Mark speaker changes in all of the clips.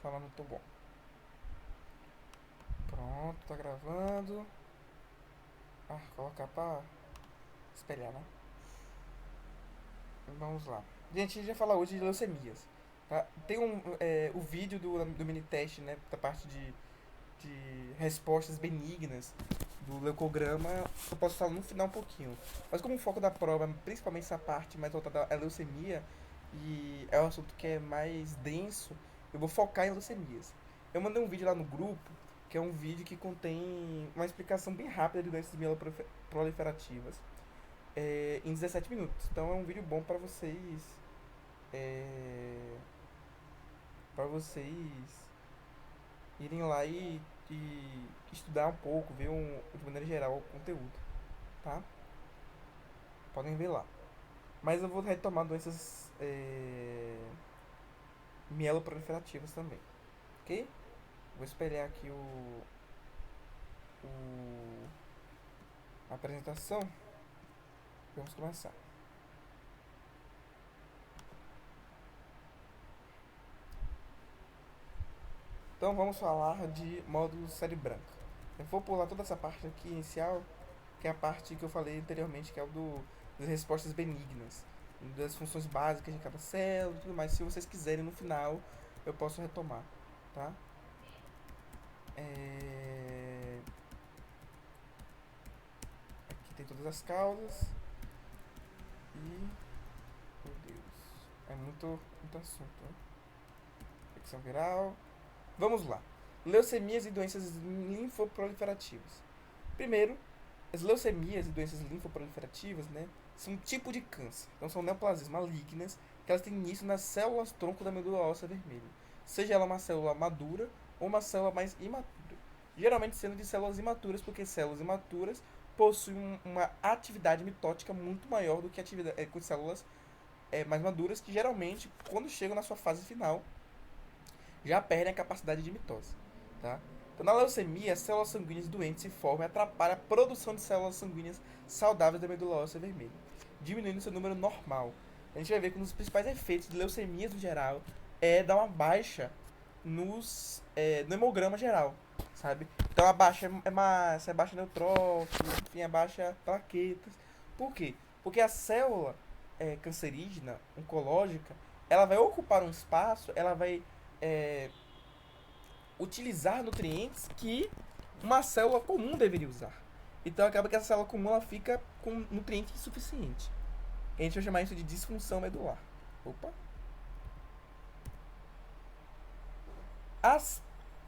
Speaker 1: falando muito bom. Pronto, tá gravando. Colocar pra espelhar, né? Vamos lá. Gente, a gente vai falar hoje de leucemias. Tá? Tem o vídeo do mini teste, né? Da parte de respostas benignas do leucograma. Eu posso falar no final um pouquinho. Mas como o foco da prova é principalmente essa parte mais voltada à leucemia, e é um assunto que é mais denso, eu vou focar em leucemias. Eu mandei um vídeo lá no grupo, que é um vídeo que contém uma explicação bem rápida de doenças mieloproliferativas em 17 minutos. Então é um vídeo bom é, para vocês irem lá e estudar um pouco, ver de maneira geral o conteúdo, tá? Podem ver lá. Mas eu vou retomar doenças mieloproliferativas também, ok? Vou espelhar aqui o a apresentação. Vamos começar. Então vamos falar de módulo série branca. Eu vou pular toda essa parte aqui inicial, que é a parte que eu falei anteriormente, que é o das respostas benignas, das funções básicas de cada célula e tudo mais. Se vocês quiserem, no final, eu posso retomar, tá? Aqui tem todas as causas. E... Meu Deus. É muito assunto, né? Infecção viral. Vamos lá. Leucemias e doenças linfoproliferativas. Primeiro, as leucemias e doenças linfoproliferativas, né, são um tipo de câncer. Então são neoplasias malignas que elas têm início nas células tronco da medula óssea vermelha. Seja ela uma célula madura ou uma célula mais imatura. Geralmente sendo de células imaturas, porque células imaturas possuem uma atividade mitótica muito maior do que com células mais maduras, que geralmente, quando chegam na sua fase final, já perdem a capacidade de mitose. Tá? Então, na leucemia, as células sanguíneas doentes se formam e atrapalham a produção de células sanguíneas saudáveis da medula óssea vermelha, diminuindo seu número normal. A gente vai ver que um dos principais efeitos de leucemias no geral é dar uma baixa no hemograma geral, sabe? Então a baixa é massa, é baixa neutrófilo, enfim, é baixa plaquetas. Por quê? Porque a célula cancerígena, oncológica, ela vai ocupar um espaço, ela vai é, utilizar nutrientes que uma célula comum deveria usar. Então acaba que essa célula comum ela fica com nutriente insuficiente. A gente vai chamar isso de disfunção medular. Opa! As,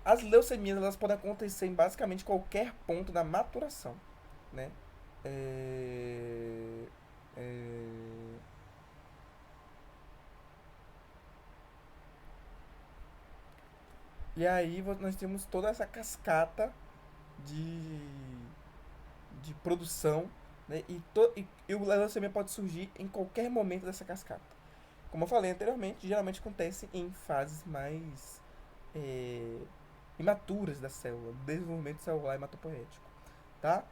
Speaker 1: as leucemias elas podem acontecer em basicamente qualquer ponto da maturação, né? É, é, e aí nós temos toda essa cascata de, de produção, né? E o leucemia pode surgir em qualquer momento dessa cascata. Como eu falei anteriormente, geralmente acontece em fases mais é, imaturas da célula, desenvolvimento celular hematopoético, tá?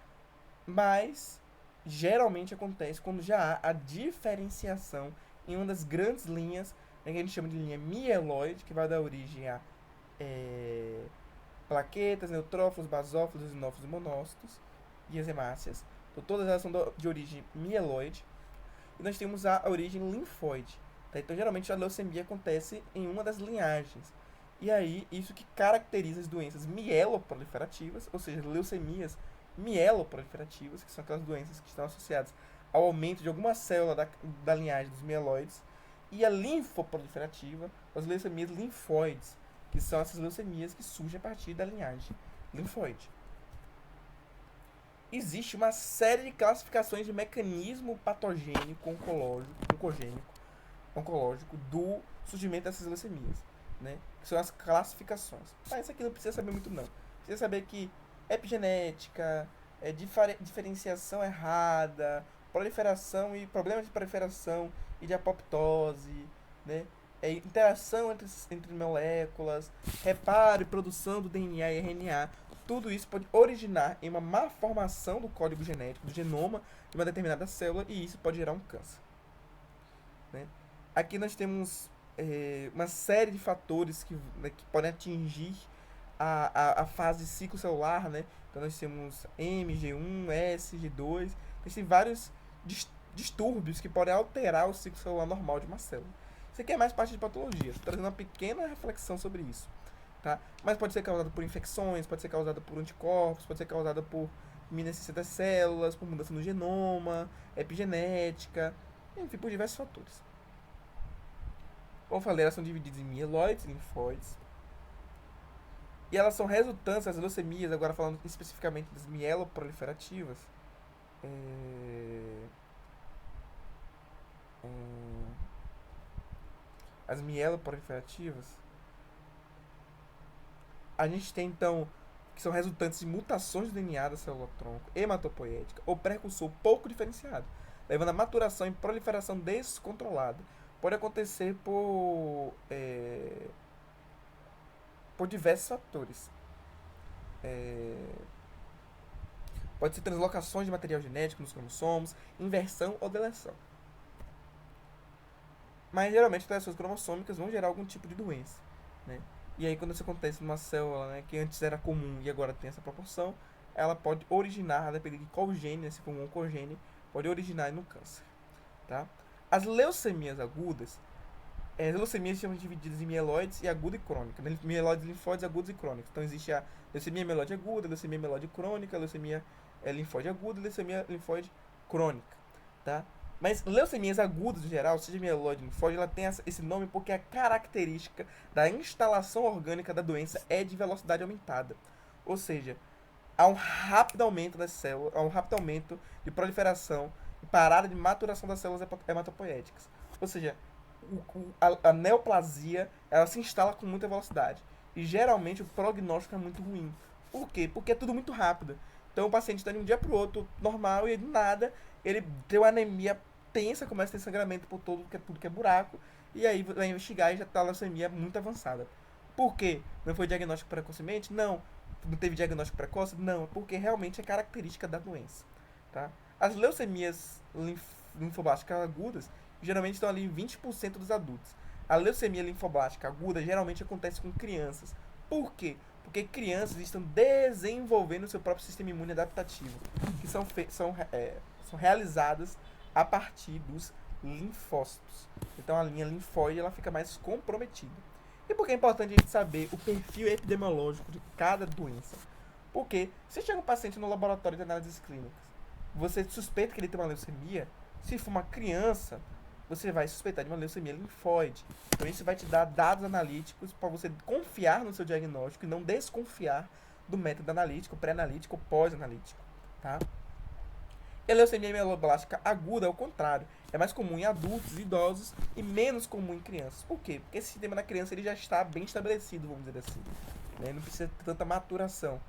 Speaker 1: Mas geralmente acontece quando já há a diferenciação em uma das grandes linhas, né, que a gente chama de linha mieloide, que vai dar origem a é, plaquetas, neutrófilos, basófilos, eosinófilos e monócitos e as hemácias. Então, todas elas são de origem mieloide. E nós temos a origem linfóide. Tá? Então, geralmente, a leucemia acontece em uma das linhagens. E aí, isso que caracteriza as doenças mieloproliferativas, ou seja, leucemias mieloproliferativas, que são aquelas doenças que estão associadas ao aumento de alguma célula da linhagem dos mieloides, e a linfoproliferativa, as leucemias linfóides, que são essas leucemias que surgem a partir da linhagem linfóide. Existe uma série de classificações de mecanismo patogênico oncológico do surgimento dessas leucemias, né? Que são as classificações. Mas isso aqui não precisa saber muito não. Precisa saber que epigenética, diferenciação errada, proliferação e problemas de proliferação e de apoptose, né? Interação entre moléculas, reparo e produção do DNA e RNA. Tudo isso pode originar em uma má formação do código genético, do genoma de uma determinada célula, e isso pode gerar um câncer, né? Aqui nós temos uma série de fatores né, que podem atingir a fase de ciclo celular, né? Então nós temos M, G1, S, G2, existem vários distúrbios que podem alterar o ciclo celular normal de uma célula. Isso aqui é mais parte de patologia, estou trazendo uma pequena reflexão sobre isso, tá? Mas pode ser causado por infecções, pode ser causado por anticorpos, pode ser causado por mimesis das células, por mudança no genoma, epigenética, enfim, por diversos fatores. Como eu falei, elas são divididas em mieloides e linfóides. E elas são resultantes, as leucemias, agora falando especificamente das mieloproliferativas. É, é, as mieloproliferativas, a gente tem então que são resultantes de mutações do DNA da célula-tronco hematopoética ou precursor pouco diferenciado, levando a maturação e proliferação descontrolada. Pode acontecer por diversos fatores. Pode ser translocações de material genético nos cromossomos, inversão ou deleção. Mas geralmente as alterações cromossômicas vão gerar algum tipo de doença, né? E aí quando isso acontece numa célula, né, que antes era comum e agora tem essa proporção, ela pode originar, dependendo de qual gene, se for um oncogene, pode originar no câncer, tá? As leucemias agudas, as leucemias são divididas em mieloides e aguda e crônica, né? Mieloides, linfóides, agudos e crônicos. Então existe a leucemia mieloide aguda, leucemia mieloide crônica, leucemia linfóide aguda e leucemia linfóide crônica, tá? Mas leucemias agudas, em geral, seja mieloide ou linfóide, ela tem esse nome porque a característica da instalação orgânica da doença é de velocidade aumentada. Ou seja, há um rápido aumento das células, há um rápido aumento de proliferação e parada de maturação das células hematopoéticas. Ou seja, a neoplasia ela se instala com muita velocidade. E geralmente o prognóstico é muito ruim. Por quê? Porque é tudo muito rápido. Então o paciente está de um dia para o outro normal e do nada ele tem uma anemia tensa, começa a ter sangramento por tudo que é buraco. E aí vai investigar e já está a leucemia muito avançada. Por quê? Não foi diagnóstico precocemente? Não. Não teve diagnóstico precoce? Não. Porque realmente é característica da doença. Tá? As leucemias linfoblásticas agudas geralmente estão ali em 20% dos adultos. A leucemia linfoblástica aguda geralmente acontece com crianças. Por quê? Porque crianças estão desenvolvendo o seu próprio sistema imune adaptativo, que são realizadas a partir dos linfócitos. Então a linha linfóide ela fica mais comprometida. E por que é importante a gente saber o perfil epidemiológico de cada doença? Porque se chega um paciente no laboratório de análises clínicas, você suspeita que ele tem uma leucemia, se for uma criança, você vai suspeitar de uma leucemia linfóide. Então isso vai te dar dados analíticos para você confiar no seu diagnóstico e não desconfiar do método analítico, pré-analítico ou pós-analítico, tá? E a leucemia mieloblástica aguda, ao contrário, é mais comum em adultos, idosos e menos comum em crianças. Por quê? Porque esse sistema na criança ele já está bem estabelecido, vamos dizer assim, né? Não precisa ter tanta maturação,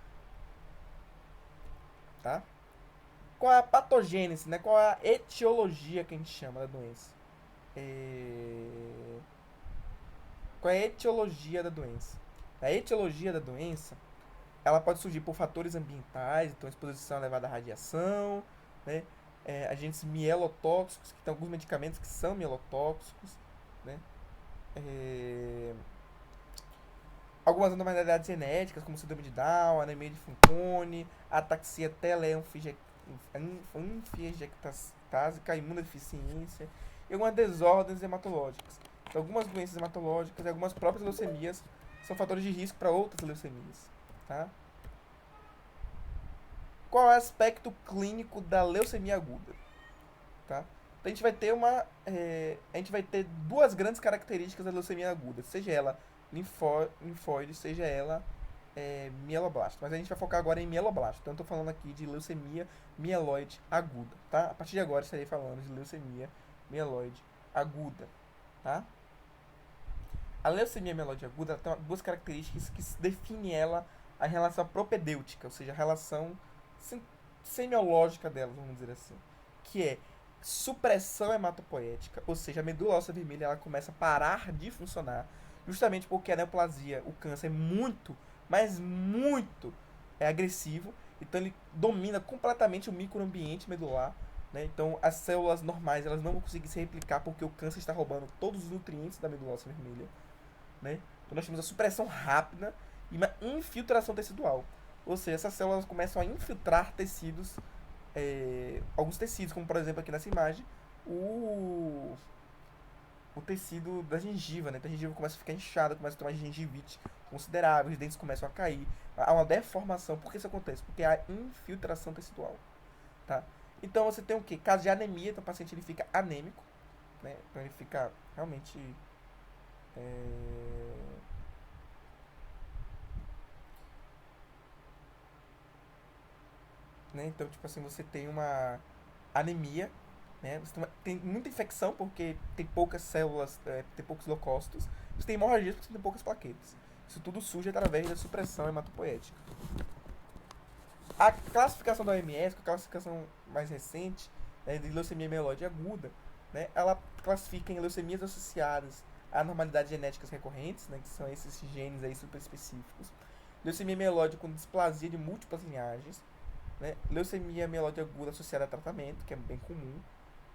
Speaker 1: tá? Qual é a patogênese, né? Qual é a etiologia que a gente chama da doença? Qual é a etiologia da doença? A etiologia da doença, ela pode surgir por fatores ambientais, então exposição elevada à radiação, né? Agentes mielotóxicos, que tem alguns medicamentos que são mielotóxicos, né? Algumas anormalidades genéticas, como síndrome de Down, anemia de Fanconi, ataxia telangiectásica, imunodeficiência e algumas desordens hematológicas. Então, algumas doenças hematológicas e algumas próprias leucemias são fatores de risco para outras leucemias, tá? Qual é o aspecto clínico da leucemia aguda? Tá? Então a gente vai ter duas grandes características da leucemia aguda, seja ela linfóide, seja ela mieloblasta. Mas a gente vai focar agora em mieloblasta. Então eu estou falando aqui de leucemia mieloide aguda, tá? A partir de agora estarei falando de leucemia mieloide aguda, tá? A leucemia mieloide aguda tem duas características que definem ela a relação propedêutica, ou seja, a relação semiológica dela, vamos dizer assim, que é supressão hematopoética, ou seja, a medula óssea vermelha ela começa a parar de funcionar, justamente porque a neoplasia, o câncer é muito, mas muito agressivo, então ele domina completamente o microambiente medular, né? Então, as células normais elas não vão conseguir se replicar porque o câncer está roubando todos os nutrientes da medula óssea vermelha, né? Então, nós temos a supressão rápida e uma infiltração tecidual. Ou seja, essas células começam a infiltrar tecidos, alguns tecidos, como por exemplo aqui nessa imagem, o, o tecido da gengiva, né? Então, a gengiva começa a ficar inchada, começa a ter uma gengivite considerável, os dentes começam a cair, há uma deformação. Por que isso acontece? Porque há infiltração tecidual, tá? Então você tem o que? Caso de anemia, então o paciente ele fica anêmico, né? Então ele fica realmente é, né? Então, tipo assim, você tem uma anemia, né? Você tem muita infecção porque tem poucas células, tem poucos leucócitos. Você tem hemorragia porque você tem poucas plaquetas. Isso tudo surge através da supressão hematopoética. A classificação da OMS, que é a classificação mais recente, né, de leucemia mieloide aguda, né, ela classifica em leucemias associadas a anormalidades genéticas recorrentes, né, que são esses genes aí super específicos. Leucemia mieloide com displasia de múltiplas linhagens, né? Leucemia mieloide aguda associada a tratamento, que é bem comum.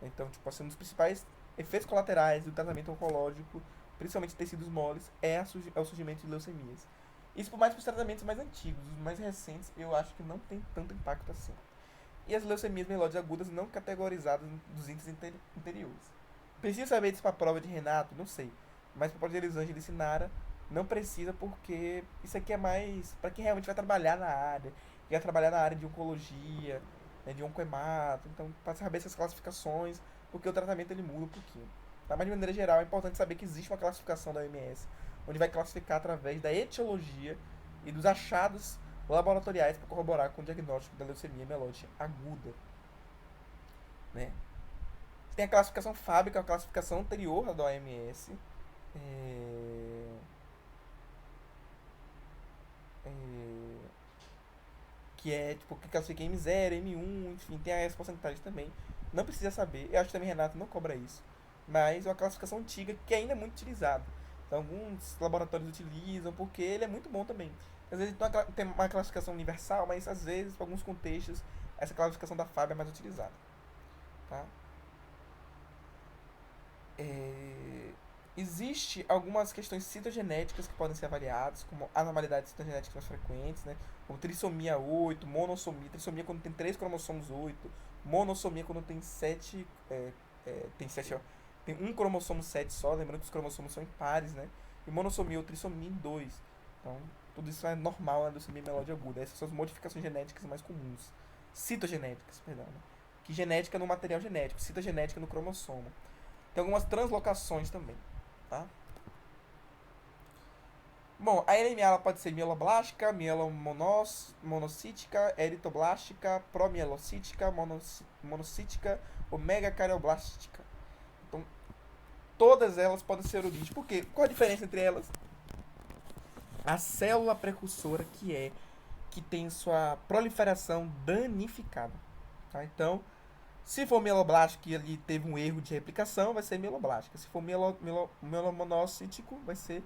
Speaker 1: Então, tipo, assim, um dos principais efeitos colaterais do tratamento oncológico, principalmente tecidos moles, é o surgimento de leucemias. Isso por mais que os tratamentos mais antigos, os mais recentes, eu acho que não tem tanto impacto assim. E as leucemias mieloides agudas não categorizadas dos índices interiores. Precisa saber disso para a prova de Renato? Não sei. Mas para a prova de Elisângela e Sinara, não precisa, porque isso aqui é mais para quem realmente vai trabalhar na área, que vai trabalhar na área de oncologia, né, de oncoemato. Então, para saber essas classificações, porque o tratamento ele muda um pouquinho. Tá? Mas de maneira geral, é importante saber que existe uma classificação da OMS, onde vai classificar através da etiologia e dos achados laboratoriais para corroborar com o diagnóstico da leucemia mieloide aguda, né? Tem a classificação FAB, que é a classificação anterior à da OMS, é, é, que é tipo que classifica M0, M1, enfim, tem a resposta também. Não precisa saber, eu acho que também Renato não cobra isso, mas é uma classificação antiga que ainda é muito utilizada. Então, alguns laboratórios utilizam porque ele é muito bom também. Às vezes tem uma classificação universal, mas às vezes, para alguns contextos, essa classificação da FAB é mais utilizada. Tá? É, existe algumas questões citogenéticas que podem ser avaliadas, como anormalidades citogenéticas mais frequentes, né? Como trissomia 8, monossomia, trissomia quando tem 3 cromossomos 8, monossomia quando tem 7, tem 7, ó, tem um cromossomo 7 só, lembrando que os cromossomos são impares, né? E monossomia ou trissomia em 2. Então, tudo isso é normal na leucemia mieloide aguda. Essas são as modificações genéticas mais comuns. Citogenéticas, perdão, né? Que genética no material genético, citogenética no cromossomo. Tem algumas translocações também, tá? Bom, a anemia ela pode ser mieloblástica, mielomonocítica, eritroblástica, promielocítica, monocítica ou megacarioblástica. Então, todas elas podem ser origem. Por quê? Qual a diferença entre elas? A célula precursora que tem sua proliferação danificada, tá? Então, se for mieloblástica e ali teve um erro de replicação, vai ser mieloblástica. Se for mielomonocítico, vai ser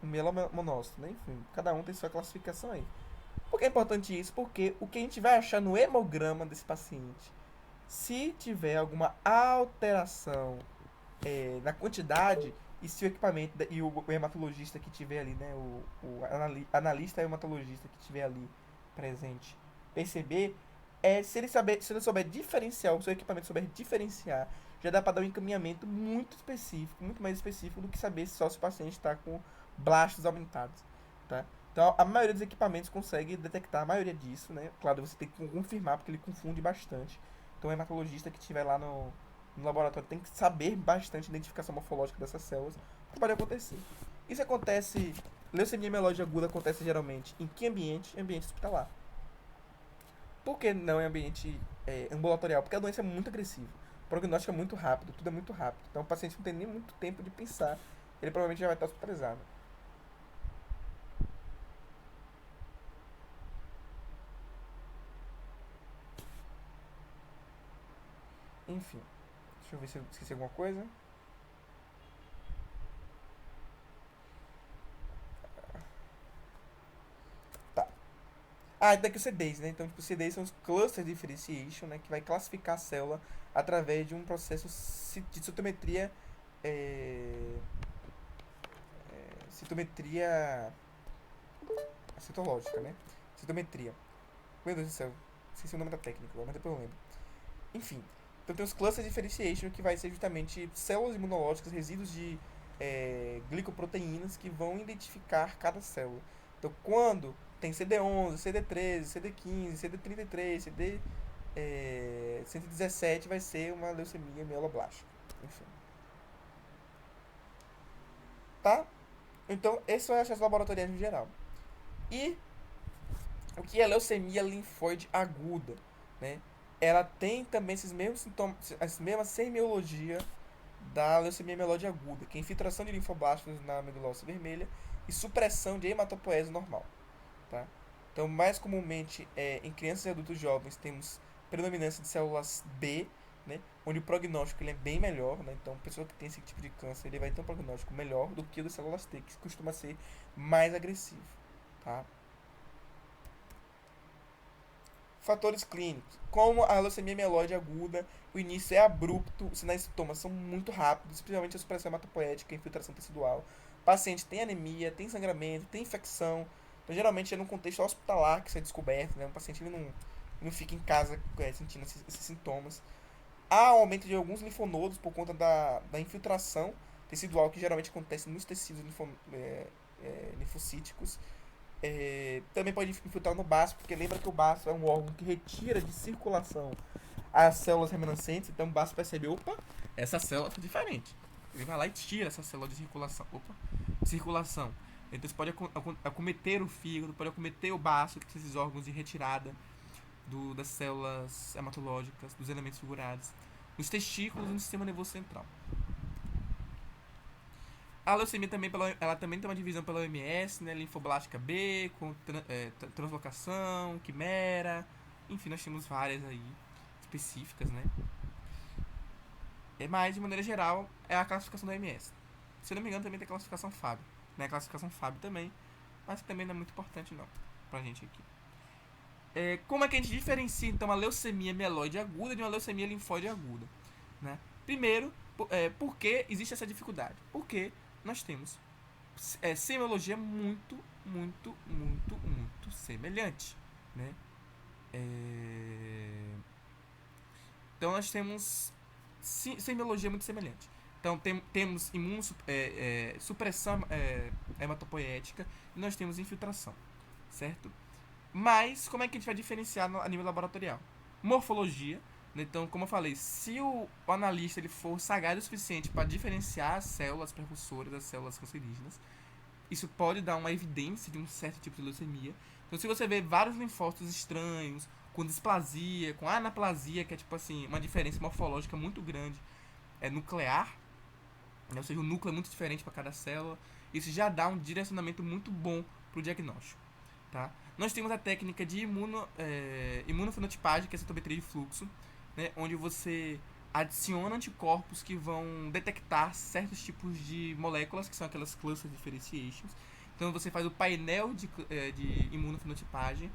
Speaker 1: um melomonócito, né? Enfim, cada um tem sua classificação aí. Por que é importante isso? Porque o que a gente vai achar no hemograma desse paciente, se tiver alguma alteração na quantidade, e se o equipamento e o hematologista que tiver ali, né, analista hematologista que tiver ali presente, perceber, se ele souber diferenciar, o seu equipamento souber diferenciar, já dá para dar um encaminhamento muito específico, muito mais específico do que saber só se o paciente está com blastos aumentados, tá? Então, a maioria dos equipamentos consegue detectar a maioria disso, né? Claro, você tem que confirmar, porque ele confunde bastante. Então, o hematologista que estiver lá no laboratório tem que saber bastante a identificação morfológica dessas células para poder acontecer. Isso acontece, leucemia mieloide aguda acontece geralmente em que ambiente? Em ambiente hospitalar. Por que não em ambiente ambulatorial? Porque a doença é muito agressiva. O prognóstico é muito rápido, tudo é muito rápido. Então o paciente não tem nem muito tempo de pensar. Ele provavelmente já vai estar hospitalizado. Enfim, deixa eu ver se eu esqueci alguma coisa. Tá. Ah, daqui os CDs, né? Então, tipo, os CDs são os Cluster Differentiation, né? Que vai classificar a célula através de um processo de citometria, é, citometria citológica, né? Citometria. Meu Deus do céu, esqueci o nome da técnica agora, mas depois eu lembro. Enfim, então tem os Cluster Differentiation, que vai ser justamente células imunológicas, resíduos de glicoproteínas que vão identificar cada célula. Então, quando tem CD11, CD13, CD15, CD33, CD 117, vai ser uma leucemia mieloblástica. Enfim, tá? Então, esses são as laboratoriais em geral. E o que é leucemia linfóide aguda, né? Ela tem também esses mesmos sintomas, as mesmas semiologia da leucemia mieloide aguda, que é infiltração de linfoblastos na medula óssea vermelha e supressão de hematopoese normal, tá? Então, mais comumente, em crianças e adultos jovens, temos predominância de células B, né, onde o prognóstico ele é bem melhor, né? Então, a pessoa que tem esse tipo de câncer, ele vai ter um prognóstico melhor do que o das células T, que costuma ser mais agressivo, tá? Fatores clínicos, como a leucemia mieloide aguda, o início é abrupto, os sinais e sintomas são muito rápidos, principalmente a supressão hematopoética, a infiltração tecidual. O paciente tem anemia, tem sangramento, tem infecção. Então, geralmente é num contexto hospitalar que isso é descoberto, né? O paciente ele não fica em casa sentindo esses sintomas. Há aumento de alguns linfonodos por conta da infiltração tecidual, que geralmente acontece nos tecidos linfocíticos. Também pode infiltrar no baço, porque lembra que o baço é um órgão que retira de circulação as células remanescentes. Então o baço percebe, opa, essa célula tá diferente. Ele vai lá e tira essa célula de circulação. Opa, circulação. Então isso pode acometer o fígado, pode acometer o baço, que são esses órgãos de retirada das células hematológicas, dos elementos figurados, nos testículos e no sistema nervoso central. A leucemia também, ela também tem uma divisão pela OMS, né? Linfoblástica B, com translocação, quimera. Enfim, nós temos várias aí específicas, né? Mas, de maneira geral, é a classificação da OMS. Se eu não me engano, também tem a classificação FAB. Né? A classificação FAB também, mas que também não é muito importante não, pra gente aqui. Como é que a gente diferencia, então, a leucemia mieloide aguda de uma leucemia linfóide aguda? Né? Primeiro, por que existe essa dificuldade? Porque nós temos semiologia muito, muito, muito, muito semelhante, né? Então nós temos semiologia muito semelhante. Então temos supressão hematopoética e nós temos infiltração, certo? Mas como é que a gente vai diferenciar a nível laboratorial? Morfologia. Então, como eu falei, se o analista ele for sagaz o suficiente para diferenciar as células percussoras das células cancerígenas, isso pode dar uma evidência de um certo tipo de leucemia. Então, se você vê vários linfócitos estranhos, com displasia, com anaplasia, que é tipo assim, uma diferença morfológica muito grande, nuclear, né? Ou seja, o núcleo é muito diferente para cada célula, isso já dá um direcionamento muito bom para o diagnóstico. Tá? Nós temos a técnica de imunofenotipagem, que é a citometria de fluxo, né, onde você adiciona anticorpos que vão detectar certos tipos de moléculas, que são aquelas cluster differentiations. Então você faz o painel de imunofenotipagem.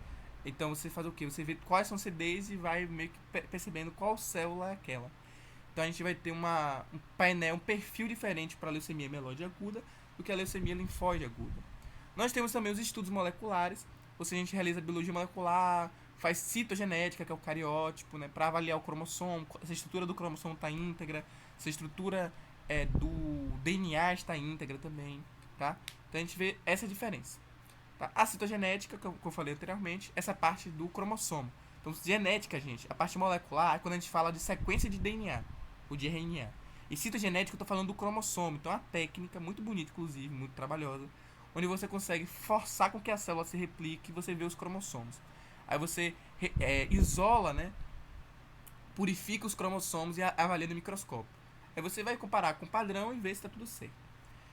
Speaker 1: Então você faz o que? Você vê quais são os CDs e vai meio que percebendo qual célula é aquela. Então a gente vai ter um painel, um perfil diferente para a leucemia mieloide aguda do que a leucemia linfóide aguda. Nós temos também os estudos moleculares, ou seja, a gente realiza biologia molecular, faz citogenética, que é o cariótipo, né, para avaliar o cromossomo, se a estrutura do cromossomo está íntegra, se a estrutura do DNA está íntegra também, tá? Então a gente vê essa diferença. Tá? A citogenética, que eu falei anteriormente, essa parte do cromossomo. Então, genética, gente, a parte molecular é quando a gente fala de sequência de DNA, ou de RNA. E citogenética, eu estou falando do cromossomo. Então, é uma técnica muito bonita, inclusive, muito trabalhosa, onde você consegue forçar com que a célula se replique e você vê os cromossomos. Aí você isola, né, purifica os cromossomos e avalia no microscópio. Aí você vai comparar com o padrão e ver se está tudo certo.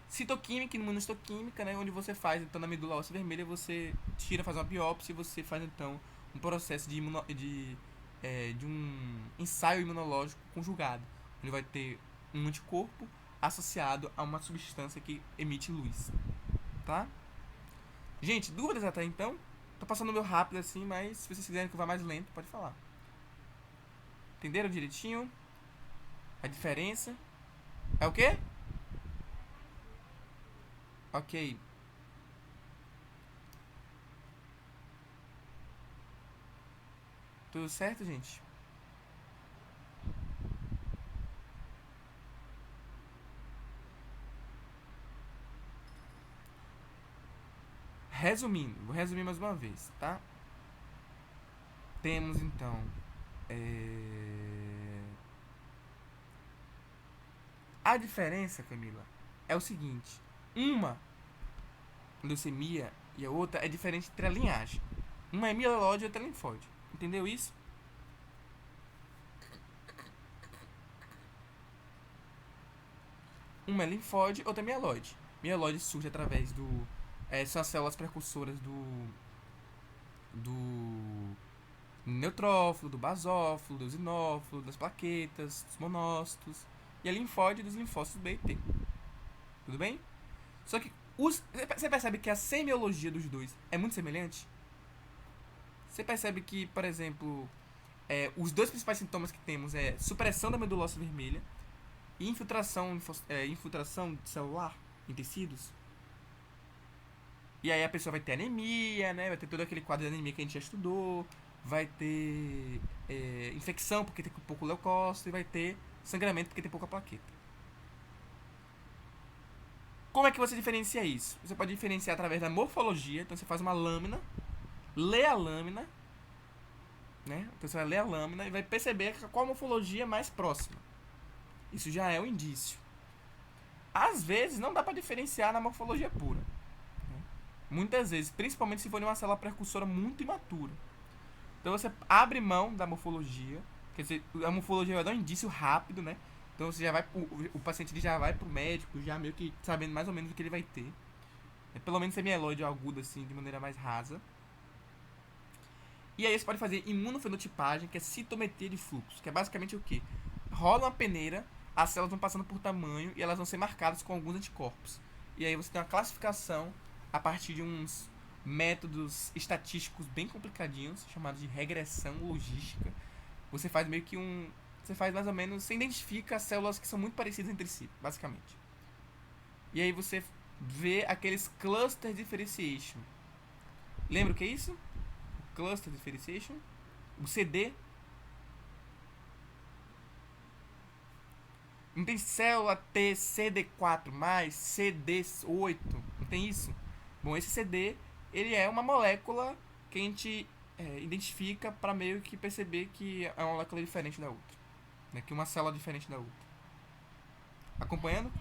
Speaker 1: Citoquímica e imunohistoquímica, né, onde você faz, então, na medula óssea vermelha, você tira, faz uma biópsia e você faz, então, um processo de um ensaio imunológico conjugado, onde vai ter um anticorpo associado a uma substância que emite luz. Tá? Gente, dúvidas até então? Tô passando meio rápido assim, mas se vocês quiserem que eu vá mais lento, pode falar. Entenderam direitinho? A diferença? É o quê? Ok. Tudo certo, gente? Resumindo, vou resumir mais uma vez, tá? Temos então a diferença, Camila, é o seguinte: uma leucemia e a outra é diferente entre a linhagem. Uma é mieloide e outra é linfóide. Entendeu isso? Uma é linfóide, outra é mieloide. Mieloide surge através do. São as células precursoras do neutrófilo, do basófilo, do eosinófilo, das plaquetas, dos monócitos. E a linfóide dos linfócitos B e T. Tudo bem? Só que você percebe que a semiologia dos dois é muito semelhante? Você percebe que, por exemplo, os dois principais sintomas que temos é supressão da medula óssea vermelha e infiltração celular em tecidos. E aí a pessoa vai ter anemia, né? Vai ter todo aquele quadro de anemia que a gente já estudou. Vai ter infecção porque tem pouco leucócito. E vai ter sangramento porque tem pouca plaqueta. Como é que você diferencia isso? Você pode diferenciar através da morfologia. Então você faz uma lâmina, lê a lâmina, né? Então você vai ler a lâmina e vai perceber qual a morfologia é mais próxima. Isso já é um indício. Às vezes não dá para diferenciar na morfologia pura. Muitas vezes, principalmente se for uma célula precursora muito imatura. Então você abre mão da morfologia, quer dizer, a morfologia vai dar um indício rápido, né? Então você já vai, o paciente já vai pro médico, já meio que sabendo mais ou menos o que ele vai ter. Pelo menos semieloide ou agudo, assim, de maneira mais rasa. E aí você pode fazer imunofenotipagem, que é citometria de fluxo, que é basicamente o quê? Rola uma peneira, as células vão passando por tamanho e elas vão ser marcadas com alguns anticorpos. E aí você tem uma classificação a partir de uns métodos estatísticos bem complicadinhos, chamados de regressão logística. Você faz meio que você faz mais ou menos. Você identifica as células que são muito parecidas entre si, basicamente. E aí você vê aqueles cluster differentiation. Lembra o que é isso? Cluster differentiation. O CD. Não tem célula T CD4+, CD8. Não tem isso? Bom, esse CD, ele é uma molécula que a gente identifica para meio que perceber que é uma molécula diferente da outra. Né? Que uma célula é diferente da outra. Acompanhando?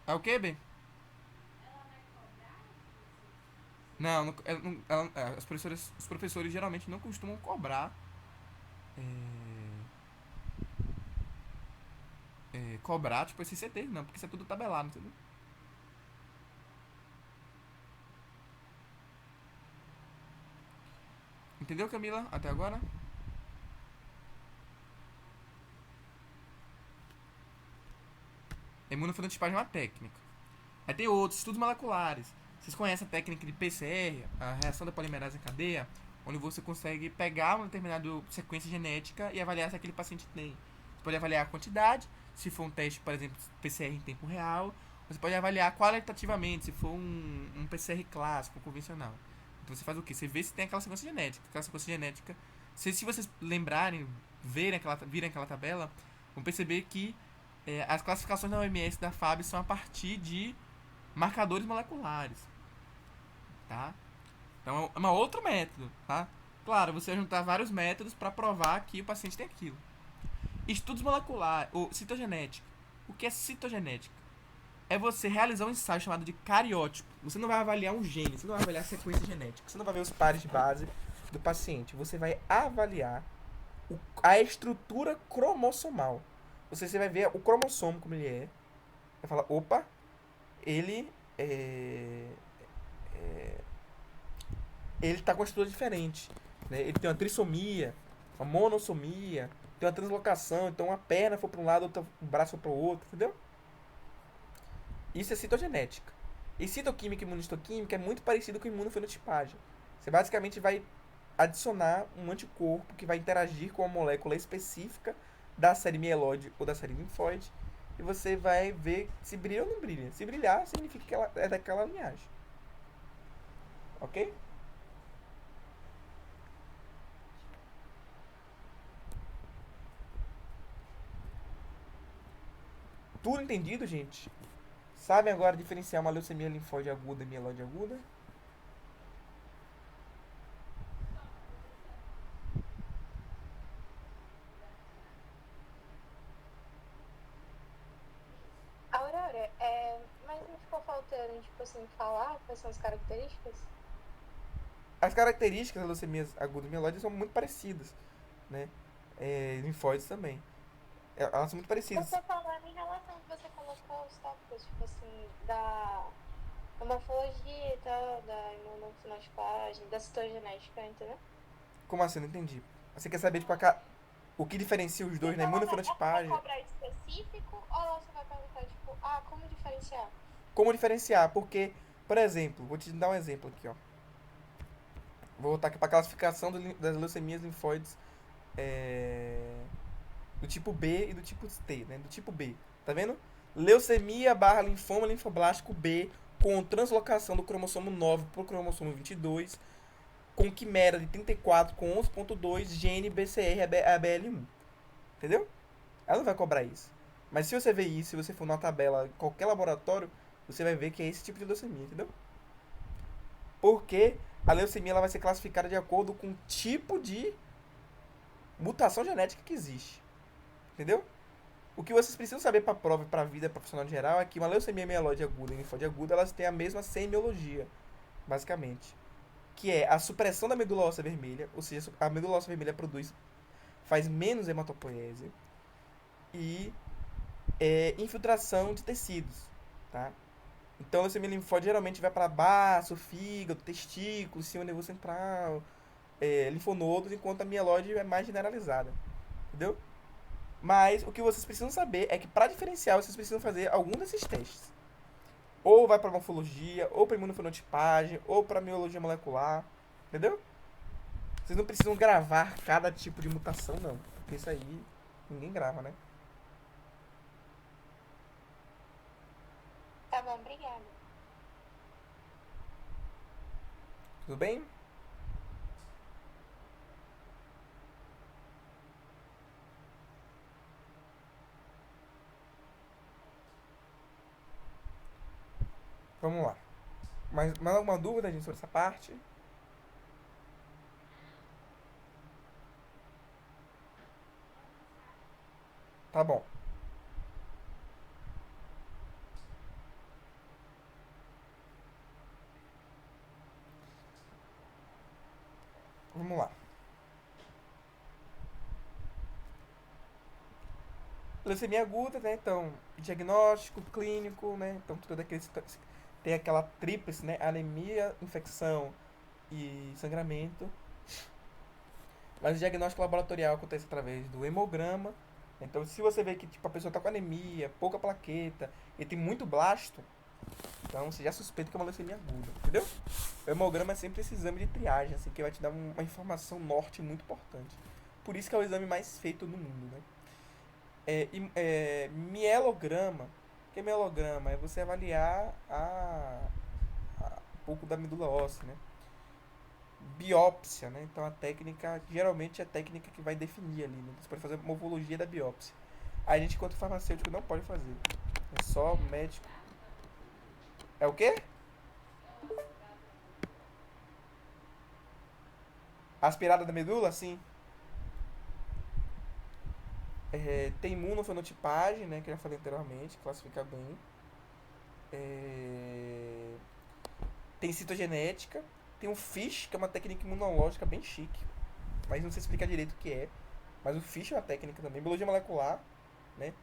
Speaker 1: É o que, B? Não, os professores geralmente não costumam cobrar cobrar, tipo, esse CT, não, porque isso é tudo tabelado, entendeu? Entendeu, Camila? Até agora? Imunofenotipagem é uma técnica. Aí tem outros, estudos moleculares. Vocês conhecem a técnica de PCR, a reação da polimerase em cadeia, onde você consegue pegar uma determinada sequência genética e avaliar se aquele paciente tem. Você pode avaliar a quantidade, se for um teste, por exemplo, PCR em tempo real. Você pode avaliar qualitativamente, se for um PCR clássico, convencional. Então você faz o quê? Você vê se tem aquela sequência genética. Aquela sequência genética. Se vocês lembrarem, virem aquela tabela, vão perceber que as classificações da OMS da FAB são a partir de marcadores moleculares. Tá? Então é um outro método. Tá? Claro, você vai juntar vários métodos para provar que o paciente tem aquilo. Estudos moleculares, ou citogenética. O que é citogenética? É você realizar um ensaio chamado de cariótipo. Você não vai avaliar um gene, você não vai avaliar a sequência genética, você não vai ver os pares de base do paciente. Você vai avaliar a estrutura cromossomal. Você vai ver o cromossomo como ele é. Vai falar, opa, ele ele tá com uma estrutura diferente. Né? Ele tem uma trissomia, uma monossomia, tem uma translocação, então uma perna foi para um lado, o braço foi para o outro, entendeu? Isso é citogenética. E citoquímica e imunistoquímica é muito parecido com imunofenotipagem. Você basicamente vai adicionar um anticorpo que vai interagir com uma molécula específica da série mieloide ou da série linfóide e você vai ver se brilha ou não brilha. Se brilhar, significa que ela é daquela linhagem. Ok? Tudo entendido, gente? Sabem agora diferenciar uma leucemia linfóide aguda e mieloide aguda?
Speaker 2: Aurora, mas não ficou faltando, tipo assim, falar quais são as características?
Speaker 1: As características das leucemias agudas e mieloides são muito parecidas, né? Linfóides também. Elas são muito
Speaker 2: Eu
Speaker 1: parecidas.
Speaker 2: tô falando em relação ao que você colocou os tópicos, tipo assim, da morfologia e tal, da imunofenotipagem, da citogenética, entendeu?
Speaker 1: Como assim? Não entendi. Você quer saber, tipo, o que diferencia os dois na
Speaker 2: Então, ela vai
Speaker 1: imunofenotipagem?
Speaker 2: cobrar específico ou ela só vai perguntar, tipo, como diferenciar?
Speaker 1: Como diferenciar? Porque, por exemplo, vou te dar um exemplo aqui, ó. Vou voltar aqui para a classificação das leucemias linfóides do tipo B e do tipo T, né? Do tipo B. Tá vendo? Leucemia barra linfoma linfoblástico B com translocação do cromossomo 9 para o cromossomo 22, com quimera de 34 com 11.2, gene BCR ABL1. Entendeu? Ela não vai cobrar isso. Mas se você ver isso, se você for numa tabela em qualquer laboratório, você vai ver que é esse tipo de leucemia, entendeu? Porque a leucemia ela vai ser classificada de acordo com o tipo de mutação genética que existe. Entendeu? O que vocês precisam saber para a prova e para a vida profissional em geral é que uma leucemia mieloide aguda e linfóide aguda elas têm a mesma semiologia, basicamente. Que é a supressão da medula óssea vermelha, ou seja, a medula óssea vermelha faz menos hematopoiese e infiltração de tecidos, tá? Então, a leucemia linfóide geralmente vai para baixo, fígado, testículo, sistema nervoso central, linfonodos, enquanto a mieloide é mais generalizada, entendeu? Mas o que vocês precisam saber é que para diferenciar, vocês precisam fazer algum desses testes. Ou vai para morfologia, ou para imunofenotipagem, ou para biologia molecular, entendeu? Vocês não precisam gravar cada tipo de mutação, não. Porque isso aí ninguém grava, né?
Speaker 2: Tá bom, obrigada.
Speaker 1: Tudo bem? Vamos lá. Mais alguma dúvida, gente, sobre essa parte? Tá bom. Vamos lá. Leucemia aguda, né? Então, diagnóstico, clínico, né? Então, tudo daqueles. Tem aquela tríplice, né? Anemia, infecção e sangramento. Mas o diagnóstico laboratorial acontece através do hemograma. Então, se você vê que tipo, a pessoa está com anemia, pouca plaqueta e tem muito blasto, então você já suspeita que é uma leucemia aguda, entendeu? O hemograma é sempre esse exame de triagem, assim, que vai te dar uma informação norte muito importante. Por isso que é o exame mais feito no mundo, né? Mielograma. O que é mielograma? É você avaliar um pouco da medula óssea, né? Biópsia, né? Então a técnica, geralmente é a técnica que vai definir ali, né? Você pode fazer morfologia da biópsia. A gente, enquanto farmacêutico, não pode fazer. É só médico. É o quê? Aspirada da medula? Sim. Tem imunofenotipagem, né? Que eu já falei anteriormente, classifica bem. É, tem citogenética. Tem um FISH, que é uma técnica imunológica bem chique. Mas não sei explicar direito o que é. Mas o FISH é uma técnica também. Biologia molecular, né?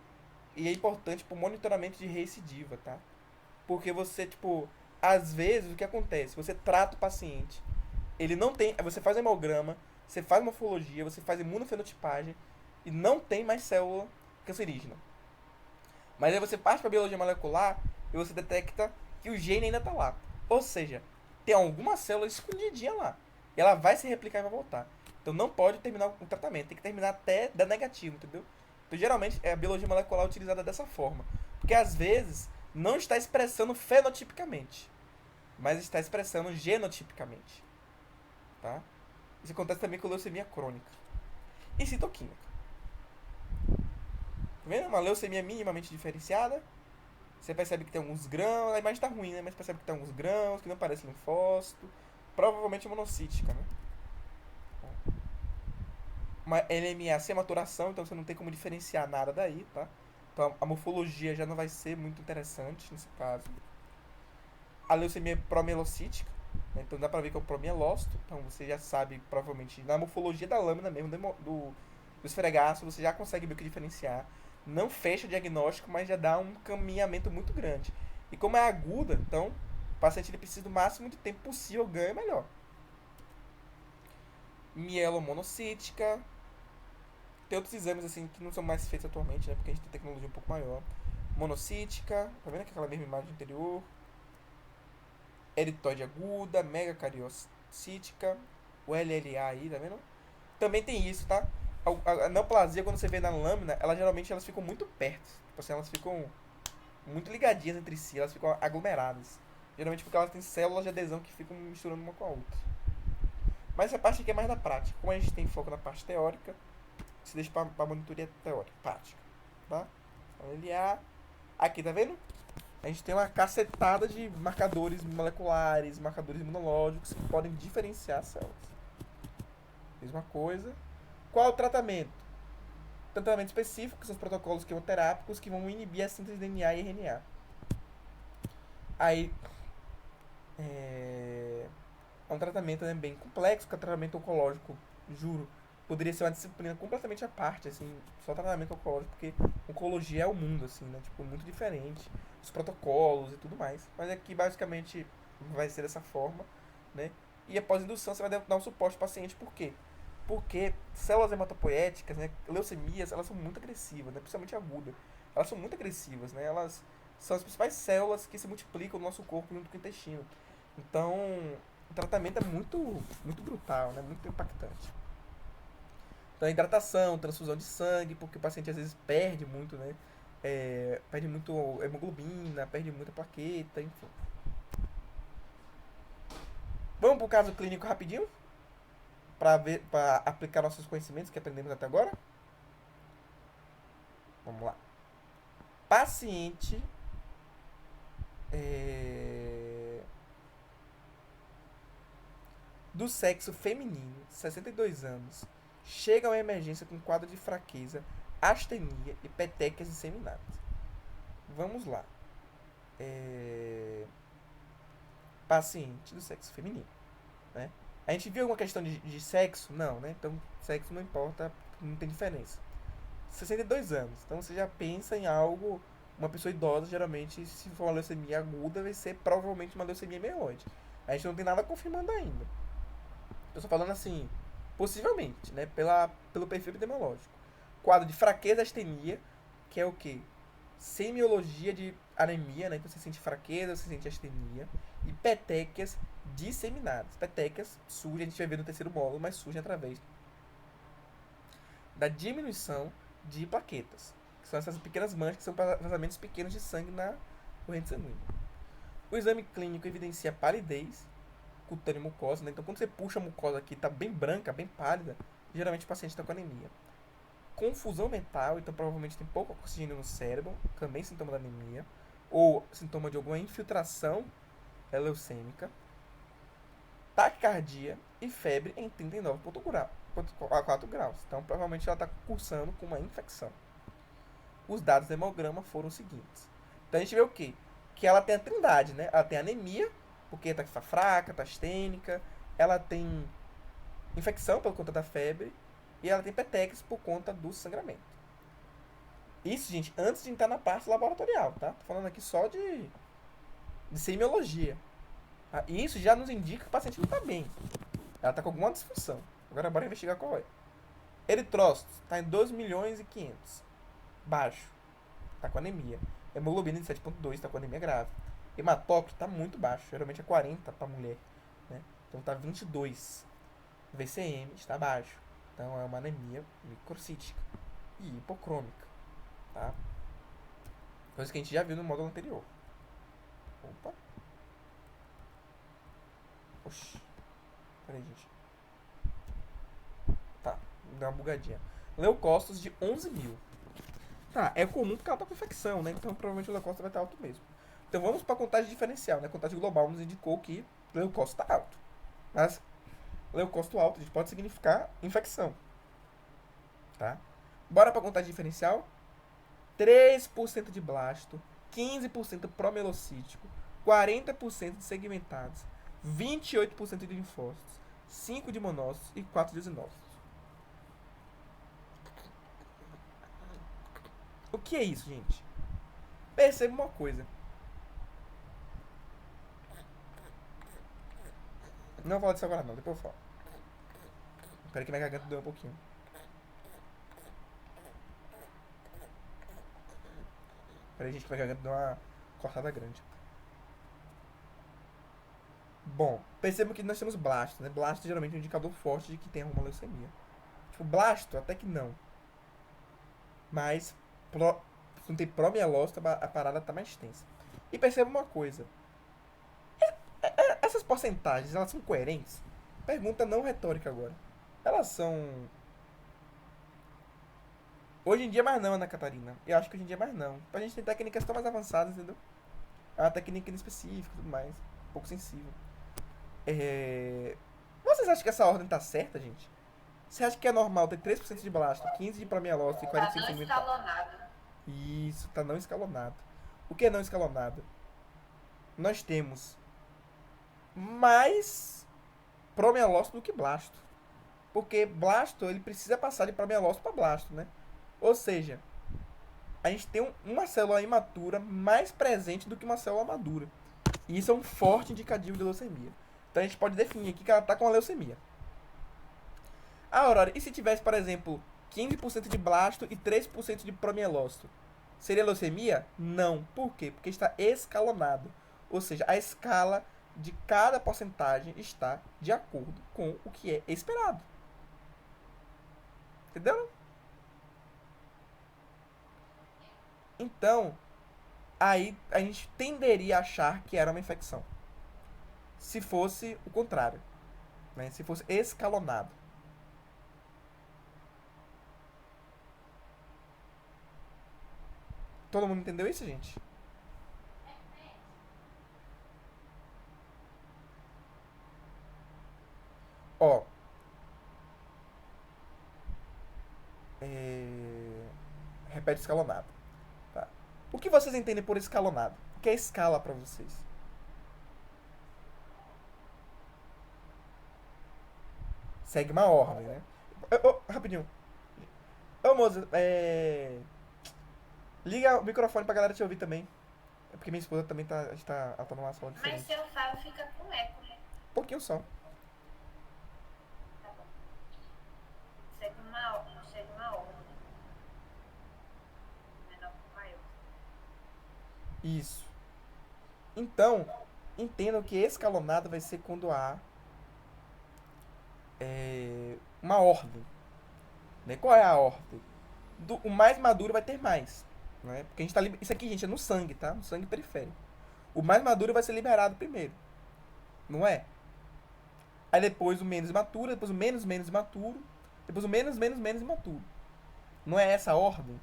Speaker 1: E é importante pro monitoramento de recidiva, tá? Porque você, tipo, às vezes o que acontece? Você trata o paciente, ele não tem. Você faz hemograma, você faz morfologia, você faz imunofenotipagem e não tem mais célula cancerígena. Mas aí você parte para biologia molecular e você detecta que o gene ainda tá lá. Ou seja, tem alguma célula escondidinha lá. E ela vai se replicar e vai voltar. Então não pode terminar o tratamento, tem que terminar até dar negativo, entendeu? Então geralmente a biologia molecular é utilizada dessa forma. Porque às vezes não está expressando fenotipicamente, mas está expressando genotipicamente. Tá? Isso acontece também com leucemia crônica. E citoquímica. Tá vendo? Uma leucemia minimamente diferenciada. Você percebe que tem alguns grãos. A imagem tá ruim, né? Mas percebe que tem alguns grãos, que não parece linfócito. Provavelmente monocítica, né? Uma LMA sem maturação, então você não tem como diferenciar nada daí, tá? Então a morfologia já não vai ser muito interessante nesse caso. A leucemia é promielocítica, né? Então dá pra ver que é o promielócito. Então você já sabe, provavelmente, na morfologia da lâmina mesmo, do esfregaço, você já consegue meio que diferenciar. Não fecha o diagnóstico, mas já dá um caminhamento muito grande. E como é aguda, então o paciente ele precisa do máximo de tempo possível, ganha melhor. Mielomonocítica. Tem outros exames assim que não são mais feitos atualmente, né? Porque a gente tem tecnologia um pouco maior. Monocítica, tá vendo aquela mesma imagem anterior? Eritóide aguda, megacariocítica, o LLA aí, tá vendo? Também tem isso, tá? A neoplasia, quando você vê na lâmina, geralmente elas ficam muito perto. Tipo assim, elas ficam muito ligadinhas entre si, elas ficam aglomeradas. Geralmente porque elas têm células de adesão que ficam misturando uma com a outra. Mas essa parte aqui é mais da prática. Como a gente tem foco na parte teórica, se deixa pra monitoria teórica, prática. Tá? LLA. Aqui, tá vendo? A gente tem uma cacetada de marcadores moleculares, marcadores imunológicos que podem diferenciar as células. Mesma coisa. Qual o tratamento? Tratamento específico, que são os protocolos quimioterápicos que vão inibir a síntese de DNA e RNA. Aí, é um tratamento, né, bem complexo, que é o tratamento oncológico, juro. Poderia ser uma disciplina completamente à parte, assim, só tratamento oncológico, porque oncologia é o mundo, assim, né? Tipo, muito diferente. Os protocolos e tudo mais. Mas aqui, basicamente, vai ser dessa forma, né? E após indução, você vai dar um suporte ao paciente. Por quê? Porque células hematopoéticas, né? Leucemias, elas são muito agressivas, né? Principalmente aguda. Elas são muito agressivas, né? Elas são as principais células que se multiplicam no nosso corpo junto com o intestino. Então, o tratamento é muito, muito brutal, né? Muito impactante. Então, hidratação, transfusão de sangue, porque o paciente às vezes perde muito, né? Perde muito hemoglobina, perde muita plaqueta, enfim. Vamos pro caso clínico rapidinho? Para aplicar nossos conhecimentos que aprendemos até agora? Vamos lá. Paciente do sexo feminino, 62 anos, chega a uma emergência com quadro de fraqueza, astenia e petequias disseminadas. Vamos lá. Paciente do sexo feminino, né? A gente viu alguma questão de sexo? Não, né? Então, sexo não importa, não tem diferença. 62 anos, então você já pensa em algo, uma pessoa idosa, geralmente, se for uma leucemia aguda, vai ser provavelmente uma leucemia mieloide. A gente não tem nada confirmando ainda. Eu estou falando assim, possivelmente, né? Pelo perfil epidemiológico. Quadro de fraqueza, astenia, que é o quê? Semiologia de anemia, né? Que você sente fraqueza, você sente astenia. E petequias disseminadas. Petequias surgem, a gente vai ver no terceiro módulo, mas surgem através da diminuição de plaquetas. Que são essas pequenas manchas que são vazamentos pequenos de sangue na corrente sanguínea. O exame clínico evidencia palidez, cutânea e mucosa, né? Então quando você puxa a mucosa aqui, tá bem branca, bem pálida, geralmente o paciente está com anemia. Confusão mental, então provavelmente tem pouco oxigênio no cérebro, também sintoma da anemia, ou sintoma de alguma infiltração leucêmica. Taquicardia e febre em 39,4 graus. Então provavelmente ela está cursando com uma infecção. Os dados do hemograma foram os seguintes. Então a gente vê o quê? Que ela tem a trindade, né? Ela tem anemia, porque está fraca, está astênica. Ela tem infecção por conta da febre. E ela tem petequias por conta do sangramento. Isso, gente, antes de entrar na parte laboratorial, tá? Tô falando aqui só de semiologia. E isso já nos indica que o paciente não está bem. Ela está com alguma disfunção. Agora bora investigar qual é. Eritrócitos está em 2 milhões e 500. Baixo. Está com anemia. Hemoglobina de 7,2 está com anemia grave. Hematócrito está muito baixo. Geralmente é 40 para mulher. Né? Então está 22. VCM está baixo. Então é uma anemia microcítica e hipocrômica, tá? Coisa que a gente já viu no módulo anterior. Opa. Oxi. Peraí, gente. Tá, deu uma bugadinha. Leucócitos de 11.000. Tá, é comum porque ela tá com infecção, né? Então provavelmente o leucócito vai estar alto mesmo. Então vamos para a contagem diferencial, né? A contagem global nos indicou que o leucócito está alto. Mas leucócito alto pode significar infecção. Tá? Bora para a contagem diferencial. 3% de blasto, 15% promelocítico, 40% de segmentados, 28% de linfócitos, 5% de monócitos e 4% de eosinócitos. O que é isso, gente? Perceba uma coisa. Não vou falar disso agora não, depois eu falo. Espera que minha garganta doeu um pouquinho. Peraí, gente, que minha garganta deu uma cortada grande. Bom, percebam que nós temos blasto, né? Blasto geralmente é um indicador forte de que tem alguma leucemia. Tipo, blasto, até que não. Mas, se não tem promielócito, a parada tá mais tensa. E perceba uma coisa. Essas porcentagens, elas são coerentes? Pergunta não retórica agora. Elas são... Hoje em dia mais não, Ana Catarina. Eu acho que hoje em dia mais não. A gente tem técnicas tão mais avançadas, entendeu? É uma técnica específica e tudo mais. Um pouco sensível. Vocês acham que essa ordem tá certa, gente? Você acha que é normal ter 3% de blasto, 15% de promielócito e 45% de segmentados?
Speaker 2: Tá não escalonado.
Speaker 1: Isso, tá não escalonado. O que é não escalonado? Nós temos mais promielócito do que blasto. Porque blasto, ele precisa passar de promielócito para blasto, né? Ou seja, a gente tem uma célula imatura mais presente do que uma célula madura. E isso é um forte indicativo de leucemia. Então a gente pode definir aqui que ela está com a leucemia. Aurora, e se tivesse, por exemplo, 15% de blasto e 3% de promielócito? Seria leucemia? Não. Por quê? Porque está escalonado. Ou seja, a escala de cada porcentagem está de acordo com o que é esperado. Entendeu? Então, aí a gente tenderia a achar que era uma infecção. Se fosse o contrário, né? Se fosse escalonado. Todo mundo entendeu isso, gente? Ó. Repete escalonado. Tá. O que vocês entendem por escalonado? O que é escala pra vocês? Segue uma ordem, né? Rapidinho. Ô, moça, liga o microfone pra galera te ouvir também. É porque minha esposa também tá numa sala diferente.
Speaker 2: Mas seu falo fica com eco, né?
Speaker 1: Um pouquinho só.
Speaker 2: Tá bom. Segue uma ordem. Menor que maior.
Speaker 1: Isso. Então, entendam que escalonado vai ser quando há uma ordem. Né? Qual é a ordem? O mais maduro vai ter mais. Né? Porque a gente tá, isso aqui, gente, é no sangue, tá? No sangue periférico. O mais maduro vai ser liberado primeiro. Não é? Aí depois o menos imaturo, depois o menos imaturo, depois o menos imaturo. Não é essa a ordem?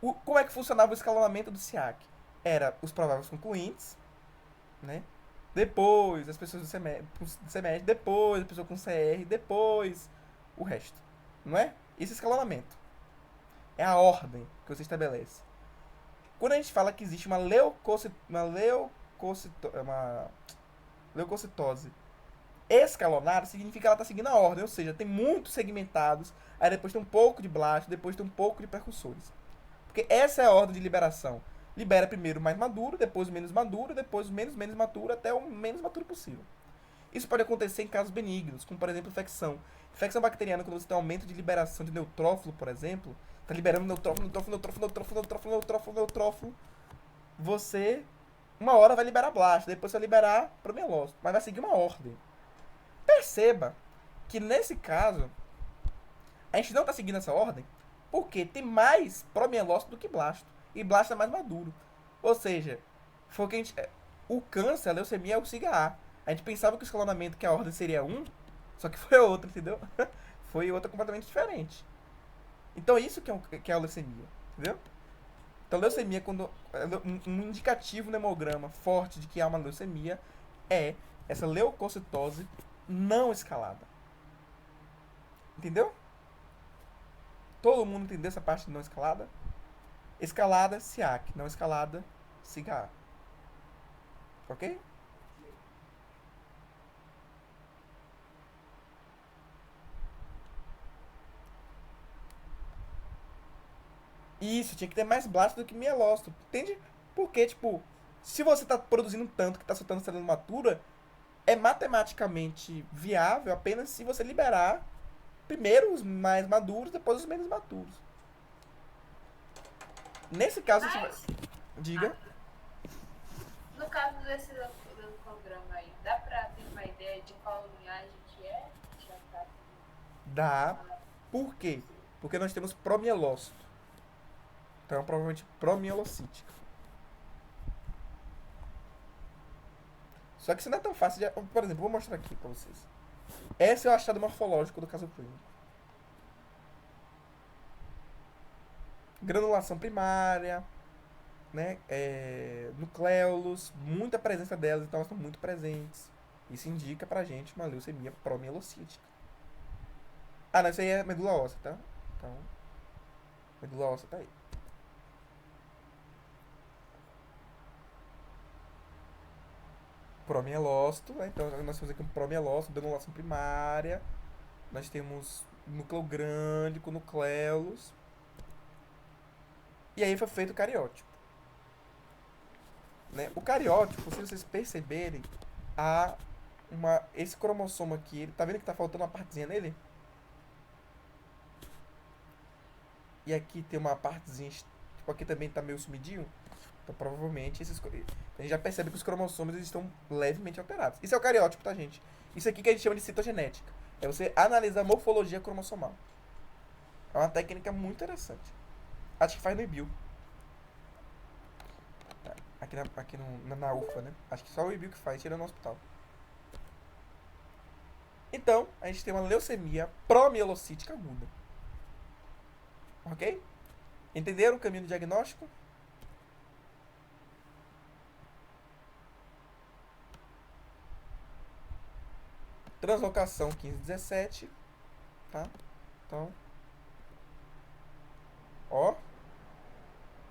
Speaker 1: Como é que funcionava o escalonamento do SIAC? Era os prováveis concluintes, né? Depois as pessoas do semestre, depois a pessoa com CR, depois o resto. Não é? Esse escalonamento. É a ordem que você estabelece. Quando a gente fala que existe uma leucocitose escalonada, significa que ela está seguindo a ordem. Ou seja, tem muitos segmentados, aí depois tem um pouco de blasto, depois tem um pouco de percussores. Porque essa é a ordem de liberação. Libera primeiro o mais maduro, depois o menos maduro, depois o menos maturo, até o menos maturo possível. Isso pode acontecer em casos benignos, como por exemplo infecção. Infecção bacteriana, quando você tem um aumento de liberação de neutrófilo, por exemplo, está liberando neutrófilo, você uma hora vai liberar blast, depois vai liberar promielócito, mas vai seguir uma ordem. Perceba que nesse caso, a gente não tá seguindo essa ordem porque tem mais promielócito do que blasto. E blasto é mais maduro. Ou seja, foi o que a gente. O câncer, a leucemia é o SIGA A. A gente pensava que o escalonamento, que a ordem seria um, só que foi outra, entendeu? Foi outra completamente diferente. Então isso que é a leucemia, entendeu? Então leucemia, quando um indicativo no hemograma forte de que há uma leucemia é essa leucocitose não escalada. Entendeu? Todo mundo entendeu essa parte de não escalada? Escalada, SIAC. Não escalada, SIGA A. Ok? Isso, tinha que ter mais blasto do que mielócito. Entende? Porque, tipo, se você tá produzindo tanto que tá soltando célula matura, é matematicamente viável apenas se você liberar primeiro os mais maduros, depois os menos maduros. Nesse caso, a gente vai...
Speaker 3: Mas,
Speaker 1: Diga.
Speaker 3: no caso desse leucograma aí, dá pra ter uma ideia de qual linhagem que é? Já tá.
Speaker 1: Dá. Por quê? Porque nós temos promielócito. Então, provavelmente promielocítica. Só que isso não é tão fácil de... Por exemplo, vou mostrar aqui pra vocês. Esse é o achado morfológico do caso clínico. Granulação primária, né? Nucléolos, muita presença delas, então elas estão muito presentes. Isso indica pra gente uma leucemia promielocítica. Ah, não, isso aí é medula óssea, tá? Então, medula óssea tá aí. Promielócito, né? Então nós temos aqui um promielócito, granulação primária. Nós temos núcleo grande com nucléolos. E aí foi feito o cariótipo. Né? O cariótipo, se vocês perceberem, há esse cromossomo aqui, tá vendo que tá faltando uma partezinha nele? E aqui tem uma partezinha, tipo, aqui também tá meio sumidinho. Então provavelmente a gente já percebe que os cromossomos eles estão levemente alterados. Isso é o cariótipo, tá, gente? Isso aqui que a gente chama de citogenética. É você analisar a morfologia cromossomal. É uma técnica muito interessante. Acho que faz no IBIL. Aqui na UFA, né? Acho que só o IBIL que faz, tirando no hospital. Então, a gente tem uma leucemia promielocítica aguda. Ok? Entenderam o caminho do diagnóstico? Translocação 15-17. Tá? Então. Ó.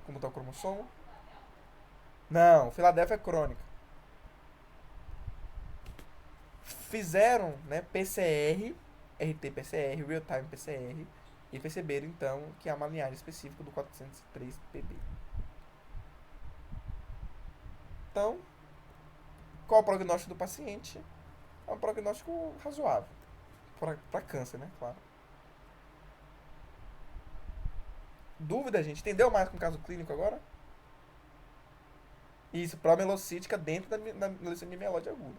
Speaker 1: Como tá o cromossomo? Não, Filadélfia é crônica. Fizeram, né, PCR, RT-PCR, Real-Time PCR, e perceberam, então, que há uma linhagem específica do 403PB. Então, qual é o prognóstico do paciente? É um prognóstico razoável. Para câncer, né? Claro. Dúvida, gente? Entendeu mais com o caso clínico agora? Isso, promielocítica dentro da leucemia mieloide aguda.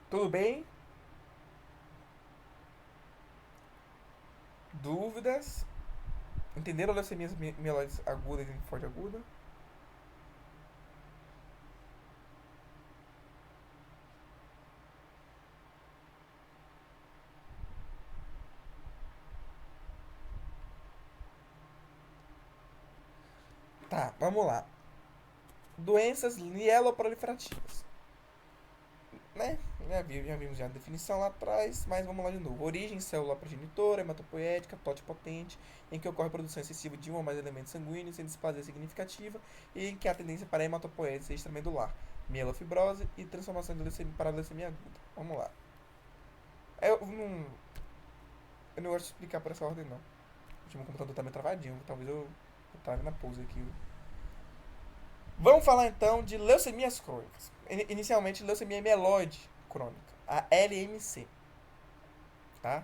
Speaker 1: Tudo bem? Dúvidas? Entenderam leucemias mieloides agudas e linfóide aguda? Tá, vamos lá. Doenças mieloproliferativas. Né? Já vimos a definição lá atrás, mas vamos lá de novo. Origem celular progenitora, hematopoética, totipotente, em que ocorre produção excessiva de um ou mais elementos sanguíneos sem displasia significativa e em que há tendência para hematopoétise extramedular, mielofibrose e transformação de leucemia para leucemia aguda. Vamos lá. Eu não gosto de explicar por essa ordem, não. Meu computador tá meio travadinho, talvez eu traga na pause aqui. Vamos falar então de leucemias crônicas. Inicialmente, leucemia mieloide crônica, a LMC, tá?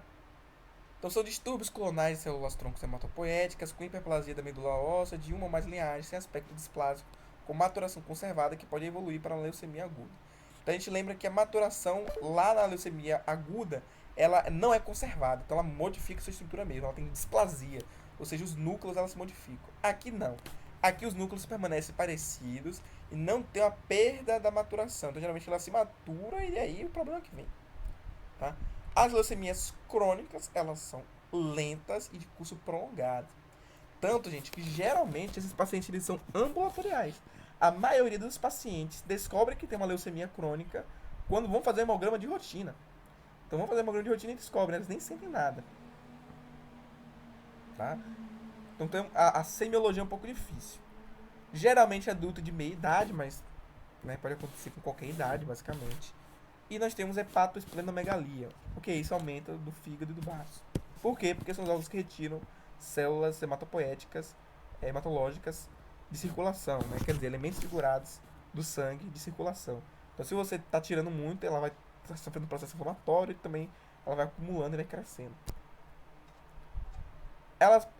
Speaker 1: Então, são distúrbios clonais de células troncos hematopoéticas com hiperplasia da medula óssea de uma ou mais linhagens sem aspecto displásico, com maturação conservada que pode evoluir para a leucemia aguda. Então, a gente lembra que a maturação lá na leucemia aguda, ela não é conservada, então ela modifica sua estrutura mesmo, ela tem displasia, ou seja, os núcleos elas se modificam. Aqui não. Aqui os núcleos permanecem parecidos e não tem uma perda da maturação. Então, geralmente ela se matura e aí o problema que vem, tá? As leucemias crônicas, elas são lentas e de curso prolongado. Tanto, gente, que geralmente esses pacientes eles são ambulatoriais. A maioria dos pacientes descobre que tem uma leucemia crônica quando vão fazer hemograma de rotina. Então, vão fazer hemograma de rotina e descobrem, eles nem sentem nada. Tá? Então, a semiologia é um pouco difícil. Geralmente adulto de meia idade, mas né, pode acontecer com qualquer idade, basicamente. E nós temos hepatoesplenomegalia. Porque isso aumenta do fígado e do baço. Por quê? Porque são os órgãos que retiram células hematopoéticas, hematológicas de circulação, né? Quer dizer, elementos figurados do sangue de circulação. Então, se você está tirando muito, ela vai sofrendo um processo inflamatório e também ela vai acumulando e vai crescendo.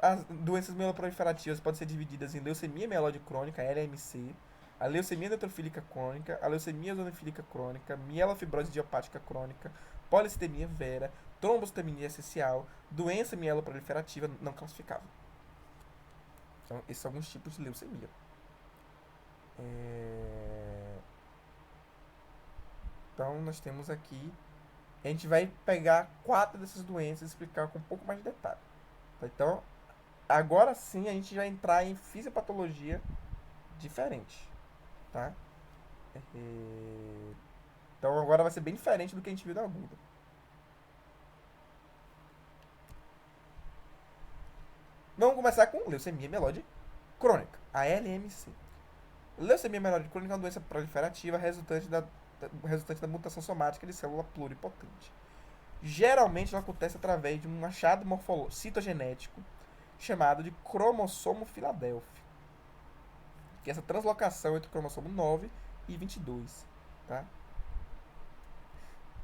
Speaker 1: As doenças mieloproliferativas podem ser divididas em leucemia mieloide crônica, LMC, a leucemia neutrofílica crônica, a leucemia eosinofílica crônica, mielofibrose idiopática crônica, policitemia vera, trombocitemia essencial, doença mieloproliferativa não classificável. Então, esses são alguns tipos de leucemia. Então, nós temos aqui... A gente vai pegar 4 dessas doenças e explicar com um pouco mais de detalhe. Então, agora sim a gente vai entrar em fisiopatologia diferente, tá? Então agora vai ser bem diferente do que a gente viu na aguda. Vamos começar com leucemia mieloide crônica, a LMC. Leucemia mieloide crônica é uma doença proliferativa resultante da mutação somática de célula pluripotente. Geralmente ela acontece através de um achado citogenético chamado de cromossomo Filadélfia, que é essa translocação entre o cromossomo 9 e 22, tá?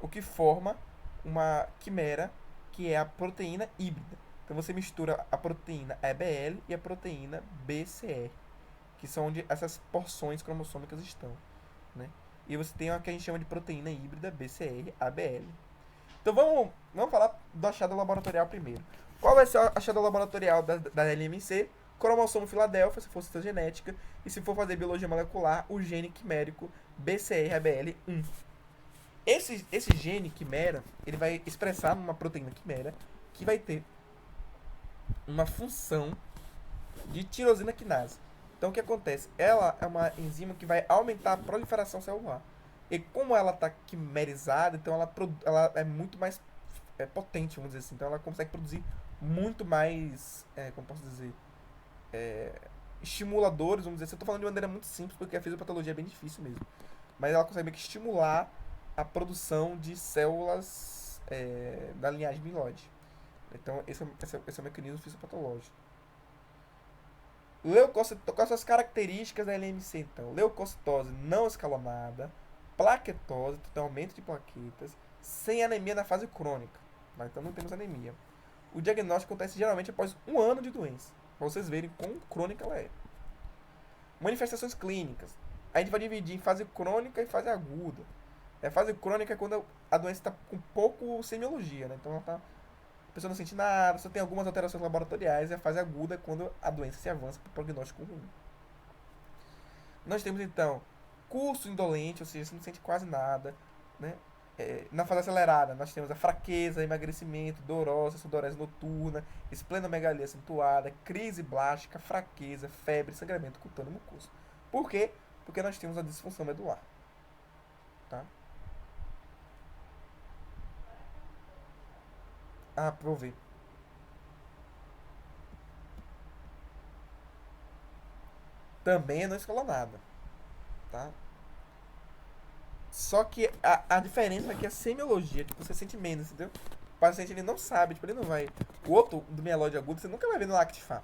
Speaker 1: O que forma uma quimera, que é a proteína híbrida. Então você mistura a proteína EBL e a proteína BCR, que são onde essas porções cromossômicas estão, né? E você tem a que a gente chama de proteína híbrida BCR-ABL. Então vamos falar do achado laboratorial primeiro. Qual vai ser o achado laboratorial da LMC? Cromossomo Filadélfia, se for citogenética, e se for fazer biologia molecular, o gene quimérico BCR-ABL1. Esse gene quimera, ele vai expressar numa proteína quimera que vai ter uma função de tirosina quinase. Então o que acontece? Ela é uma enzima que vai aumentar a proliferação celular. E como ela está quimerizada, então ela é muito mais potente, vamos dizer assim. Então ela consegue produzir muito mais, como posso dizer, estimuladores, vamos dizer assim. Eu estou falando de maneira muito simples, porque a fisiopatologia é bem difícil mesmo. Mas ela consegue meio que estimular a produção de células da linhagem mieloide. Então esse é o mecanismo fisiopatológico. Quais são as características da LMC, então? Leucocitose não escalonada, plaquetose, então aumento de plaquetas, sem anemia na fase crônica. Mas então não temos anemia. O diagnóstico acontece geralmente após 1 ano de doença, para vocês verem quão crônica ela é. Manifestações clínicas. A gente vai dividir em fase crônica e fase aguda. A fase crônica é quando a doença está com pouco semiologia, né? Então a pessoa não sente nada, só tem algumas alterações laboratoriais, e a fase aguda é quando a doença se avança para o prognóstico ruim. Nós temos então curso indolente, ou seja, você não sente quase nada, né? Na fase acelerada, nós temos a fraqueza, emagrecimento, dorose, sudorese noturna, esplenomegalia acentuada, crise blástica, fraqueza, febre, sangramento cutâneo mucoso. Por quê? Porque nós temos a disfunção medular. Tá? Vou ver. Também não escalonada. Tá? Só que a diferença é que a semiologia, tipo, você sente menos, entendeu? O paciente ele não sabe, tipo, ele não vai. O outro do mieloide agudo, você nunca vai ver no Lactifar.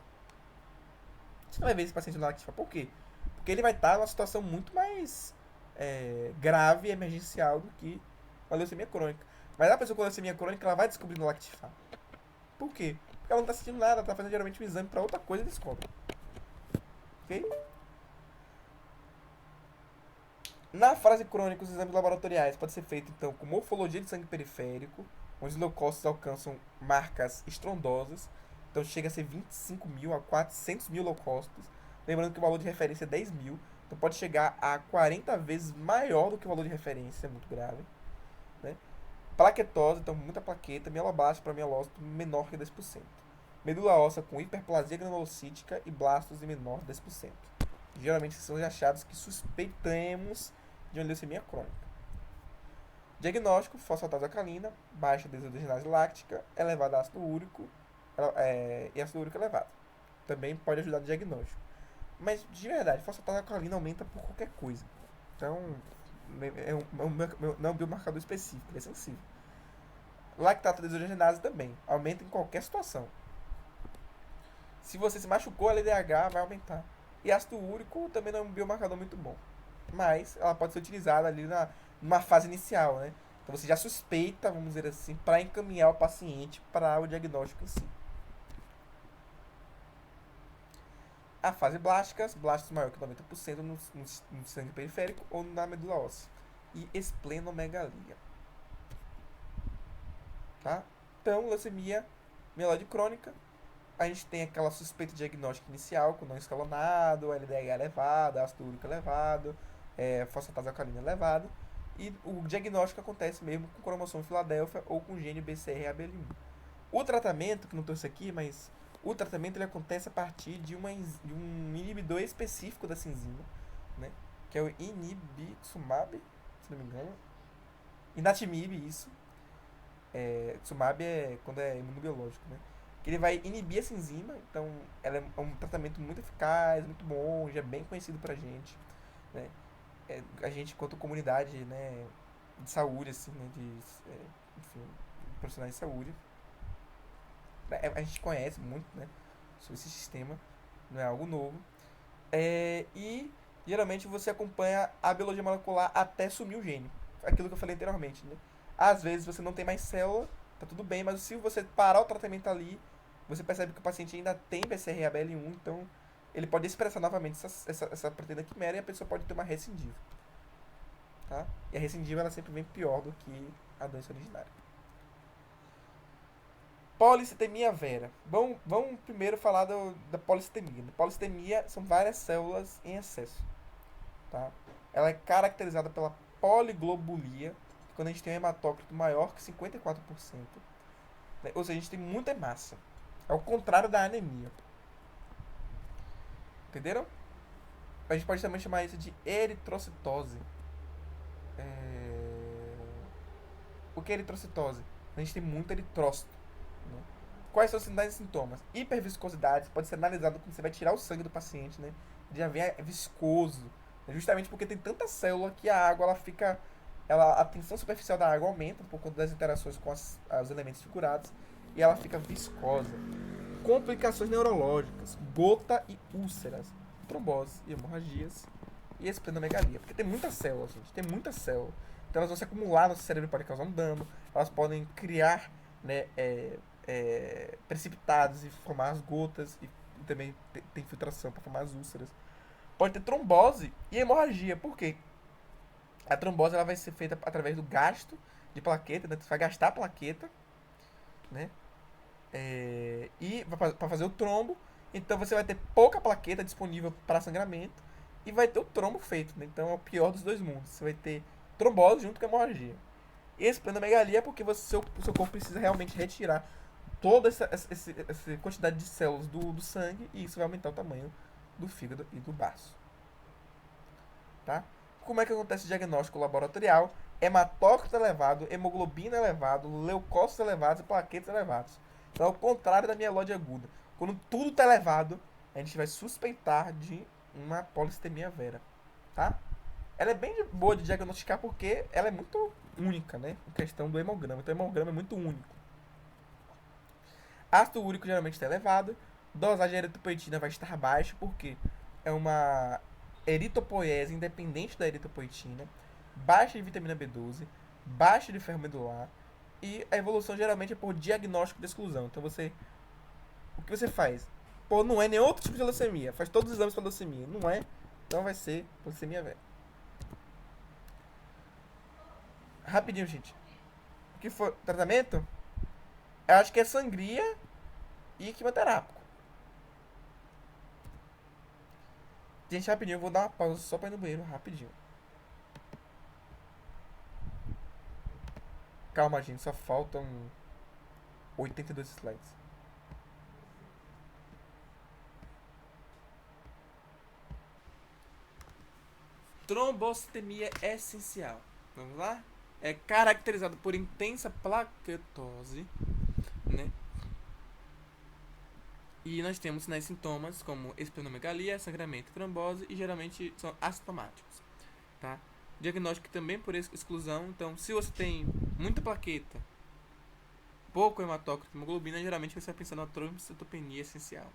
Speaker 1: Você não vai ver esse paciente no Lactifar. Por quê? Porque ele vai estar numa situação muito mais grave e emergencial do que a leucemia crônica. Mas a pessoa com leucemia crônica, ela vai descobrir no Lactifar. Por quê? Porque ela não está sentindo nada, ela está fazendo geralmente um exame para outra coisa e descobre. Ok? Na fase crônica, os exames laboratoriais podem ser feitos, então, com morfologia de sangue periférico, onde os leucócitos alcançam marcas estrondosas. Então, chega a ser 25 mil a 400 mil leucócitos. Lembrando que o valor de referência é 10 mil. Então, pode chegar a 40 vezes maior do que o valor de referência. É muito grave. Né? Plaquetose, então, muita plaqueta. Mieloblasto para mielócito menor que 10%. Medula óssea com hiperplasia granulocítica e blastos em menor de 10%. Geralmente, são os achados que suspeitamos de uma leucemia crônica. Diagnóstico: fosfatase alcalina, baixa desidrogenase láctica, elevado ácido úrico e ácido úrico elevado. Também pode ajudar no diagnóstico. Mas, de verdade, fosfatase alcalina aumenta por qualquer coisa. Então, não é um biomarcador específico, ele é sensível. Lactato desidrogenase também, aumenta em qualquer situação. Se você se machucou, a LDH vai aumentar. E ácido úrico também não é um biomarcador muito bom. Mas ela pode ser utilizada ali numa fase inicial, né? Então você já suspeita, vamos dizer assim, para encaminhar o paciente para o diagnóstico em si. A fase blásticas maior que 90% no sangue periférico ou na medula óssea. E esplenomegalia. Tá? Então, leucemia mieloide crônica. A gente tem aquela suspeita diagnóstica inicial com não escalonado, LDH elevado, ácido úrico elevado, fosfatase alcalina elevado. E o diagnóstico acontece mesmo com cromossomo Filadélfia ou com gene BCR-ABL1. O tratamento, que não trouxe aqui, mas o tratamento ele acontece a partir de um inibidor específico dessa enzima, né? Que é o inibixumab, se não me engano. Inatimib, isso. Sumab é quando é imunobiológico, né? Que ele vai inibir essa enzima, então ela é um tratamento muito eficaz, muito bom, já é bem conhecido pra gente, né? A gente, quanto comunidade, né, de saúde, assim, né, enfim, profissionais de saúde, a gente conhece muito, né, sobre esse sistema, não é algo novo. E geralmente você acompanha a biologia molecular até sumir o gene, aquilo que eu falei anteriormente, né? Às vezes você não tem mais célula, tá tudo bem, mas se você parar o tratamento ali, você percebe que o paciente ainda tem BCR-ABL1, então ele pode expressar novamente essa proteína quimera e a pessoa pode ter uma recidiva. Tá? E a recidiva ela sempre vem pior do que a doença originária. Policitemia vera. Vamos primeiro falar da policitemia. Policitemia são várias células em excesso. Tá? Ela é caracterizada pela poliglobulia, quando a gente tem um hematócrito maior que 54%. Né? Ou seja, a gente tem muita hemácia. É o contrário da anemia. Entenderam? A gente pode também chamar isso de eritrocitose. O que é eritrocitose? A gente tem muito eritrócito. Né? Quais são os sinais e sintomas? Hiperviscosidade pode ser analisado quando você vai tirar o sangue do paciente, né? Ele já vem viscoso. Justamente porque tem tanta célula que a água ela fica... a tensão superficial da água aumenta por conta das interações com os elementos figurados e ela fica viscosa. Complicações neurológicas, gota e úlceras, trombose e hemorragias e esplenomegalia. Porque tem muita célula, gente, tem muita célula. Então elas vão se acumular no cérebro e podem causar um dano. Elas podem criar, né, precipitados e formar as gotas e também tem infiltração para formar as úlceras. Pode ter trombose e hemorragia. Por quê? A trombose ela vai ser feita através do gasto de plaqueta, né? Você vai gastar a plaqueta, né? E para fazer o trombo, então você vai ter pouca plaqueta disponível para sangramento e vai ter o trombo feito, né? Então é o pior dos dois mundos. Você vai ter trombose junto com a hemorragia. E esplenomegalia é porque o seu corpo precisa realmente retirar toda essa quantidade de células do sangue e isso vai aumentar o tamanho do fígado e do baço. Tá? Como é que acontece o diagnóstico laboratorial? Hematócrito elevado, hemoglobina elevado, leucócitos elevados e plaquetas elevados. Então, ao contrário da mieloide aguda. Quando tudo está elevado, a gente vai suspeitar de uma policitemia vera. Tá? Ela é bem boa de diagnosticar porque ela é muito única, né? Em questão do hemograma. Então, o hemograma é muito único. Ácido úrico geralmente está elevado. Dosagem de eritropoetina vai estar baixa, porque é uma eritropoiese independente da eritropoetina. Baixa de vitamina B12. Baixa de ferro medular. E a evolução geralmente é por diagnóstico de exclusão. Então o que você faz? Pô, não é nenhum outro tipo de leucemia. Faz todos os exames para leucemia. Não é, então vai ser leucemia velha. Rapidinho, gente. O que foi? Tratamento? Eu acho que é sangria e quimioterápico. Gente, rapidinho, eu vou dar uma pausa só pra ir no banheiro, rapidinho. Calma, gente, só faltam 82 slides. Trombocitemia essencial. Vamos lá? É caracterizado por intensa plaquetose, né? E nós temos sinais e sintomas como esplenomegalia, sangramento, trombose e geralmente são assintomáticos, tá? Diagnóstico também por exclusão. Então, se você tem muita plaqueta, pouco hematócrito, hemoglobina, geralmente você vai pensar na trombocitopenia essencial.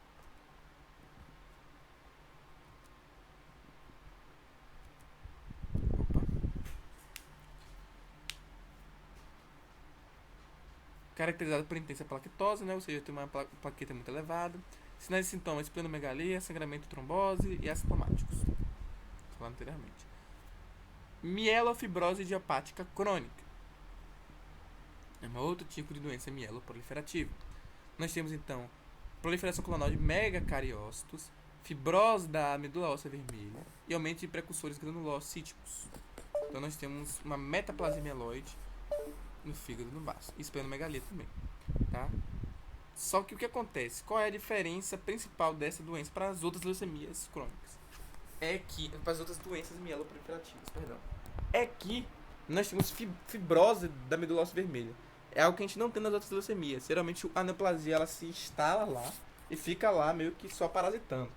Speaker 1: Opa. Caracterizado por intensa plaquetose, né? Ou seja, tem uma plaqueta muito elevada. Sinais e sintomas: esplenomegalia, sangramento, trombose e assintomáticos. Falando anteriormente. Mielofibrose idiopática crônica. É um outro tipo de doença mieloproliferativa. Nós temos então proliferação clonal de megacariócitos, fibrose da medula óssea vermelha e aumento de precursores granulocíticos. Então nós temos uma metaplasia mieloide no fígado e no baço. E esplenomegalia também, tá? Só que o que acontece? Qual é a diferença principal dessa doença para as outras leucemias crônicas? É que, para as outras doenças mieloproliferativas, perdão. É que nós temos fibrose da medula óssea vermelha. É algo que a gente não tem nas outras leucemias. Geralmente a neoplasia ela se instala lá e fica lá meio que só parasitando.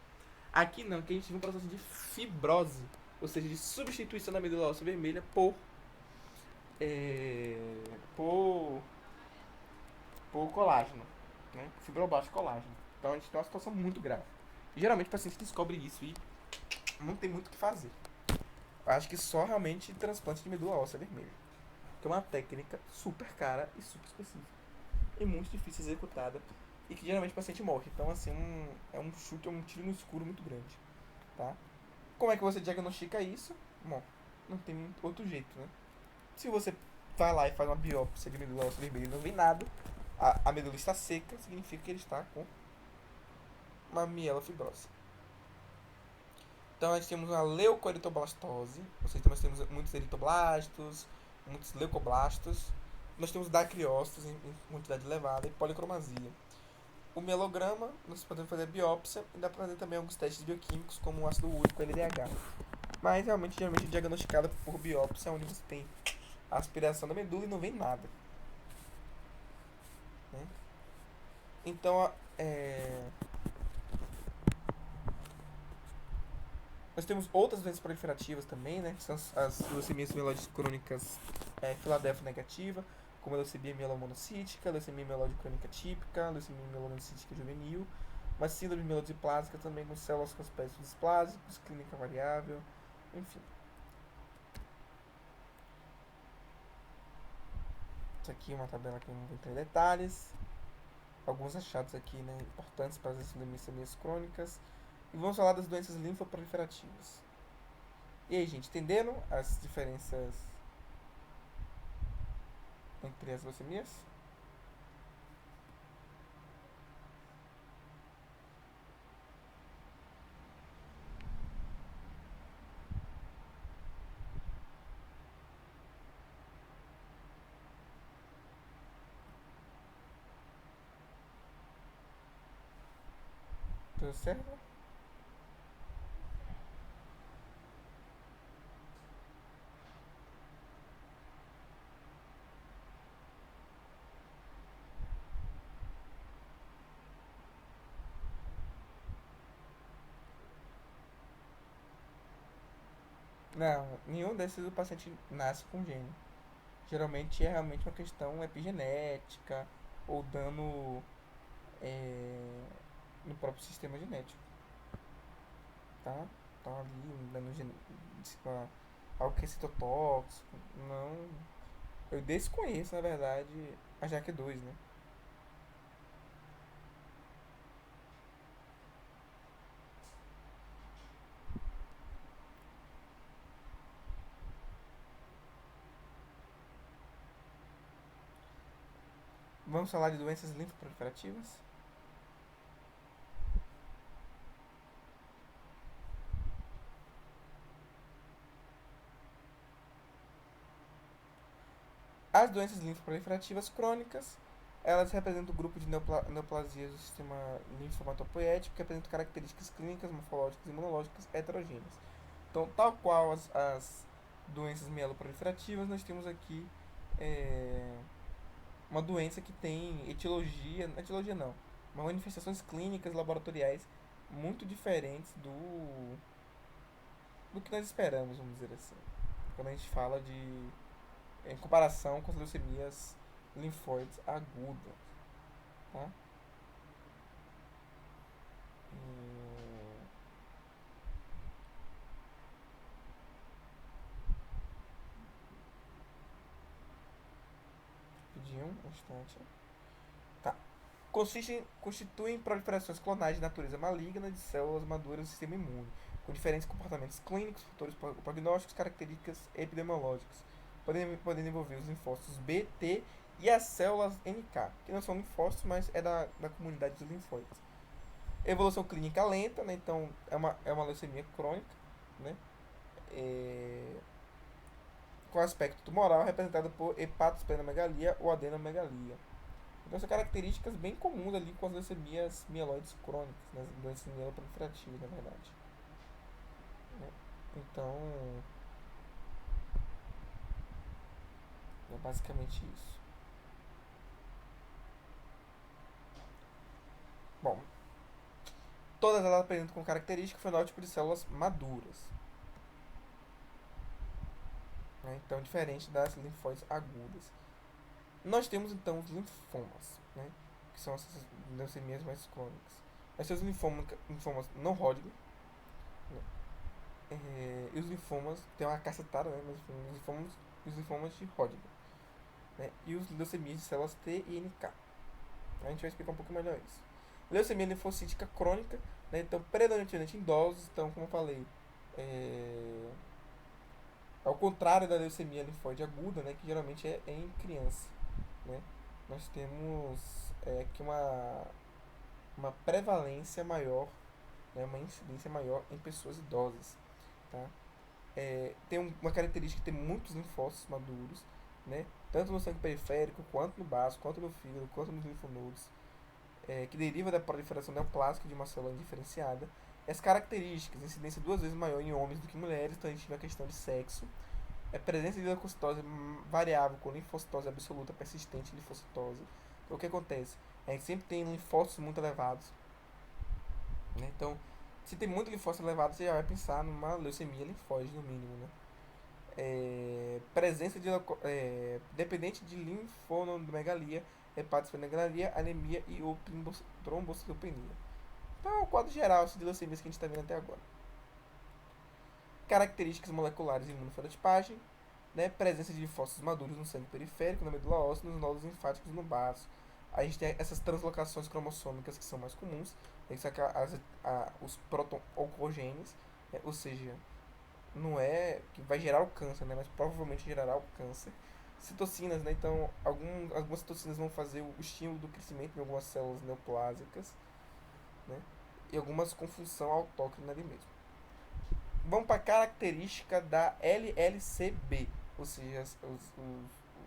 Speaker 1: Aqui não, aqui a gente tem um processo de fibrose, ou seja, de substituição da medula óssea vermelha por colágeno, né? Fibroblasto colágeno. Então a gente tem uma situação muito grave. E geralmente o paciente descobre isso e não tem muito o que fazer. Eu acho que só realmente transplante de medula óssea vermelha, que é uma técnica super cara e super específica e muito difícil de executada e que geralmente o paciente morre. Então assim, é um chute, é um tiro no escuro muito grande, tá? Como é que você diagnostica isso? Bom, não tem outro jeito, né? Se você vai lá e faz uma biópsia de medula óssea vermelha e não vê nada, a medula está seca, significa que ele está com uma mielofibrose. Então nós temos uma leucoeritoblastose, ou seja, nós temos muitos eritoblastos, muitos leucoblastos, nós temos dacriócitos em quantidade elevada e policromasia. O mielograma, nós podemos fazer biópsia e dá para fazer também alguns testes bioquímicos como o ácido úrico, LDH. Mas realmente, geralmente diagnosticado por biópsia, onde você tem a aspiração da medula e não vem nada, né? Então, nós temos outras doenças proliferativas também, né? Que são as leucemias mieloides crônicas Filadélfia negativa, como a leucemia mielomonocítica, leucemia mieloide crônica típica, leucemia mielomonocítica juvenil, uma síndrome mielodiplásica também com células com aspectos displásicos, clínica variável, enfim. Isso aqui é uma tabela que eu não vou entrar em detalhes. Alguns achados aqui, né, importantes para as leucemias crônicas. E vamos falar das doenças linfoproliferativas. E aí, gente, entenderam as diferenças entre as leucemias? Tudo certo? Não, nenhum desses o paciente nasce com gene. Geralmente é realmente uma questão epigenética ou dano no próprio sistema genético, tá? Então ali, dando algo que é citotóxico, não... Eu desconheço, na verdade, a JAK2, né? Vamos falar de doenças linfoproliferativas? As doenças linfoproliferativas crônicas, elas representam o grupo de neoplasias do sistema linfomatopoético que apresentam características clínicas, morfológicas e imunológicas heterogêneas. Então, tal qual as doenças mieloproliferativas, nós temos aqui uma doença que tem etiologia não, mas manifestações clínicas laboratoriais muito diferentes do que nós esperamos, vamos dizer assim. Quando a gente fala em comparação com as leucemias linfóides agudas, tá? Pediu um instante. Tá. Constituem proliferações clonais de natureza maligna de células maduras do sistema imune, com diferentes comportamentos clínicos, fatores prognósticos, características epidemiológicas. Podem envolver os linfócitos B, T e as células NK, que não são linfócitos, mas é da comunidade dos linfóides. Evolução clínica lenta, né? Então é uma leucemia crônica, né? Com aspecto tumoral representado por hepatosplenomegalia ou adenomegalia. Então são características bem comuns ali com as leucemias mieloides crônicas, né? As doenças mieloproliferativas, na verdade. Então, é basicamente isso. Bom, todas elas apresentam como característica o fenótipo de células maduras. Né? Então, diferente das linfóides agudas. Nós temos então os linfomas, né? Que são essas leucemias mais crônicas. Nós temos linfomas não Hodgkin, né? E os linfomas, tem uma cacetada, né? Mas os linfomas de Hodgkin, né? E os leucemias de células T e NK. A gente vai explicar um pouco melhor isso. Leucemia linfocítica crônica, né? Então predominantemente em idosos, então como eu falei, ao contrário da leucemia linfóide aguda, né? Que geralmente é em criança, né? Nós temos aqui uma prevalência maior, né? Uma incidência maior em pessoas idosas, tá? Tem uma característica que tem muitos linfócitos maduros, né? Tanto no sangue periférico, quanto no baço, quanto no fígado, quanto nos linfonodos, que deriva da proliferação neoplásica de uma célula indiferenciada. As características, incidência 2 vezes maior em homens do que em mulheres, então a gente tem a questão de sexo. Presença de leucocitose variável com linfocitose absoluta persistente, linfocitose. Então, o que acontece? A gente sempre tem linfócitos muito elevados, né? Então, se tem muito linfócito elevado, você já vai pensar numa leucemia linfóide, no mínimo, né? Presença de dependente de linfonodomegalia, hepatosplenomegalia, anemia e ou trombocitopenia. Então, é o quadro geral de leucemias que a gente está vendo até agora. Características moleculares e imunofenotipagem, né? Presença de linfócitos maduros no sangue periférico, na medula óssea, nos nódulos linfáticos no baço. A gente tem essas translocações cromossômicas que são mais comuns, os proto-oncogenes, né? Ou seja, não é que vai gerar o câncer, né? Mas provavelmente gerará o câncer. Citocinas, né? Então, algumas citocinas vão fazer o estímulo do crescimento de algumas células neoplásicas, né? E algumas com função autócrina ali mesmo. Vamos para a característica da LLCB, ou seja,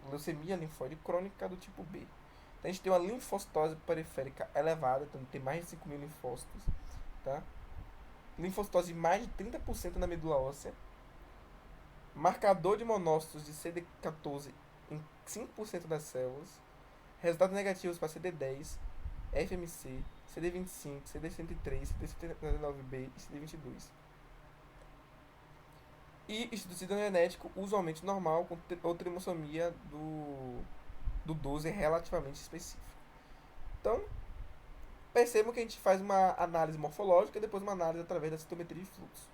Speaker 1: leucemia linfóide crônica do tipo B. Então, a gente tem uma linfocitose periférica elevada, então tem mais de 5.000 linfócitos, tá? Linfocitose de mais de 30% na medula óssea, marcador de monócitos de CD14 em 5% das células, resultados negativos para CD10, FMC, CD25, CD103, CD79B e CD22. E estudo genético usualmente normal, com ou trimossomia do 12 relativamente específico. Então, percebam que a gente faz uma análise morfológica e depois uma análise através da citometria de fluxo.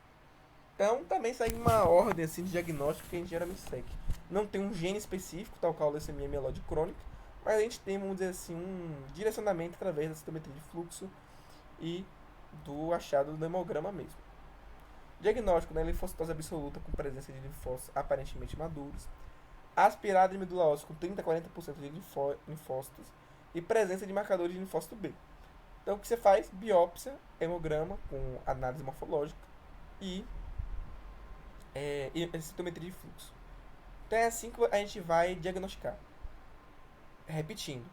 Speaker 1: Então, também segue uma ordem assim, de diagnóstico que a gente geralmente segue. Não tem um gene específico, tal qual a leucemia mieloide crônica, mas a gente tem, vamos dizer assim, um direcionamento através da citometria de fluxo e do achado do hemograma mesmo. Diagnóstico, né, linfocitose absoluta com presença de linfócitos aparentemente maduros, aspirada de medula óssea com 30 a 40% de linfócitos e presença de marcadores de linfócito B. Então, o que você faz? Biópsia, hemograma com análise morfológica e citometria de fluxo. Então, é assim que a gente vai diagnosticar. Repetindo,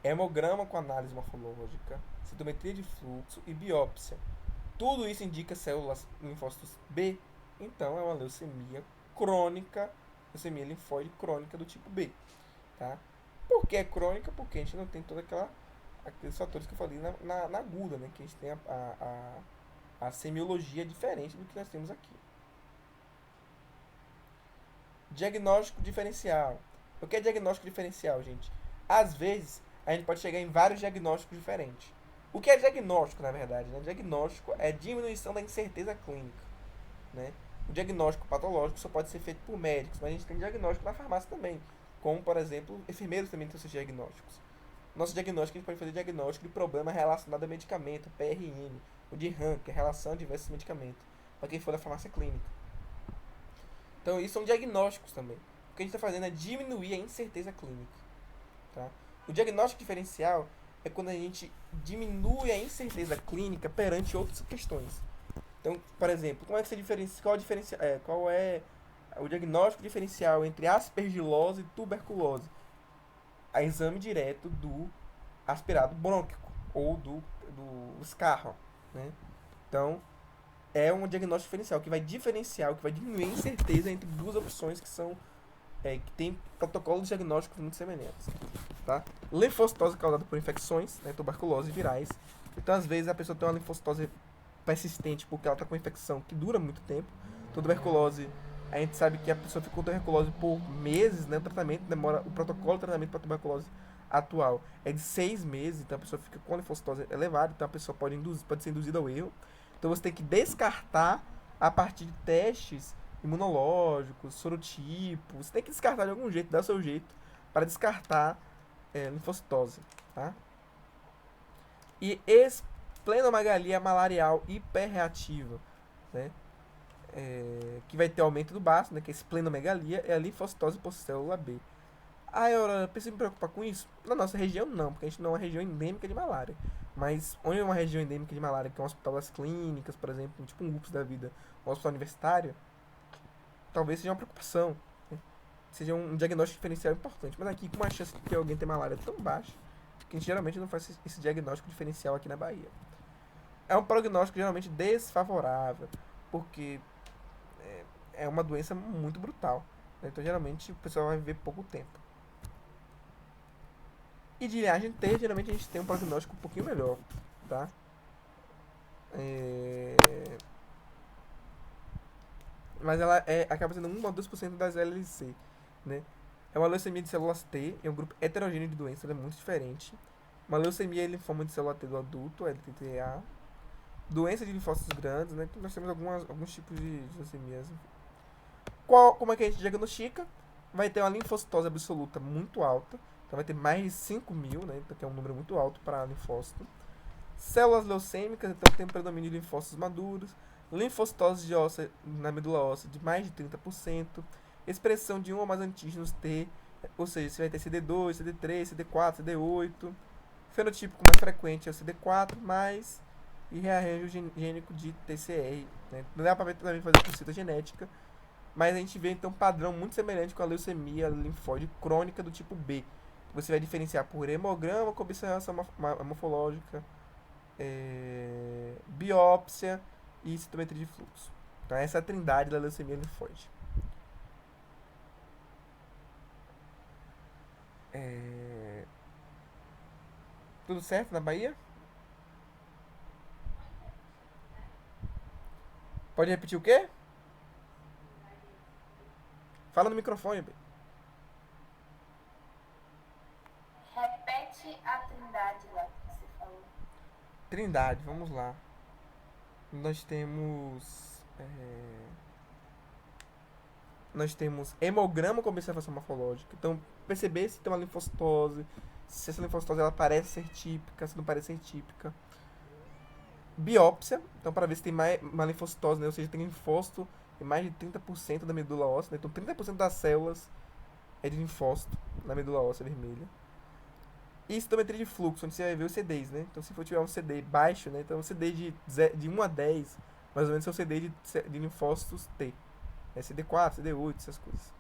Speaker 1: hemograma com análise morfológica, citometria de fluxo e biópsia. Tudo isso indica células linfócitos B, então é uma leucemia crônica, leucemia linfóide crônica do tipo B. Tá? Por que é crônica? Porque a gente não tem toda aqueles fatores que eu falei na aguda, né? Que a gente tem a semiologia diferente do que nós temos aqui. Diagnóstico diferencial. O que é diagnóstico diferencial, gente? Às vezes, a gente pode chegar em vários diagnósticos diferentes. O que é diagnóstico, na verdade? Né? Diagnóstico é diminuição da incerteza clínica. Né? O diagnóstico patológico só pode ser feito por médicos, mas a gente tem diagnóstico na farmácia também. Como, por exemplo, enfermeiros também têm seus diagnósticos. Nosso diagnóstico, a gente pode fazer diagnóstico de problema relacionado a medicamento, PRM, o de RAM, que é relação a diversos medicamentos, para quem for da farmácia clínica. Então, isso são diagnósticos também. O que a gente está fazendo é diminuir a incerteza clínica. Tá? O diagnóstico diferencial é quando a gente diminui a incerteza clínica perante outras questões. Então, por exemplo, como é que você diferencia, qual é o diagnóstico diferencial entre aspergilose e tuberculose? A exame direto do aspirado brônquico ou do escarro. Né? Então, é um diagnóstico diferencial que vai diferenciar, que vai diminuir a incerteza entre duas opções que são que tem protocolos diagnósticos muito semelhantes. Tá? Linfocitose causada por infecções, né, tuberculose virais. Então, às vezes, a pessoa tem uma linfocitose persistente porque ela está com infecção que dura muito tempo. Então, tuberculose, a gente sabe que a pessoa fica com tuberculose por meses, né? O protocolo de tratamento para tuberculose atual é de 6 meses, então a pessoa fica com a linfocitose elevada, então a pessoa pode ser induzida ao erro. Então, você tem que descartar a partir de testes imunológicos, sorotipos. Você tem que descartar de algum jeito, dar o seu jeito para descartar linfocitose. Tá? E esplenomegalia malarial hiperreativa, né? Que vai ter aumento do baço, né? Que é esplenomegalia, é a linfocitose por célula B. Ah, eu preciso me preocupar com isso? Na nossa região, não, porque a gente não é uma região endêmica de malária. Mas onde é uma região endêmica de malária, que é um hospital das clínicas, por exemplo, tipo um UPS da vida, um hospital universitário, talvez seja uma preocupação, né? Seja um diagnóstico diferencial importante. Mas aqui, com uma chance de que alguém tem malária tão baixa, que a gente geralmente não faz esse diagnóstico diferencial aqui na Bahia. É um prognóstico geralmente desfavorável, porque é uma doença muito brutal. Né? Então, geralmente, o pessoal vai viver pouco tempo. E de linhagem T, geralmente a gente tem um prognóstico um pouquinho melhor, tá? Mas ela acaba sendo 1 a 2% das LLC, né? É uma leucemia de células T, é um grupo heterogêneo de doenças, é muito diferente. Uma leucemia e linfoma de célula T do adulto, LTTA. Doença de linfócitos grandes, né? Então nós temos alguns tipos de leucemias. Como é que a gente diagnostica? Vai ter uma linfocitose absoluta muito alta. Então vai ter mais de 5.000, né? Então, que é um número muito alto para linfócito. Células leucêmicas, então tem um predomínio de linfócitos maduros. Linfocitose na medula óssea de mais de 30%. Expressão de um ou mais antígenos T, ou seja, você vai ter CD2, CD3, CD4, CD8. Fenotípico mais frequente é o CD4+, e rearranjo gênico de TCR. Né? Não dá para também fazer por citogenética, mas a gente vê então um padrão muito semelhante com a leucemia linfóide crônica do tipo B. Você vai diferenciar por hemograma com observação morfológica, biópsia e citometria de fluxo. Então, essa é a trindade da leucemia linfóide. Tudo certo na Bahia? Pode repetir o quê? Fala no microfone, B.
Speaker 3: Repete a trindade lá que você falou.
Speaker 1: Trindade, vamos lá. Nós temos. Nós temos hemograma como observação morfológica. Então, perceber se tem uma linfocitose, se essa linfocitose ela parece ser típica, se não parece ser típica. Biópsia, então para ver se tem mais uma linfocitose, né? Ou seja, tem linfócito em mais de 30% da medula óssea, né? Então 30% das células é de linfócito na medula óssea vermelha. E citometria de fluxo, onde você vai ver os CDs, né? Então se for tiver um CD baixo, né? Então um CD de 1 a 10, mais ou menos é um CD de linfócitos T. É CD4, CD8, essas coisas.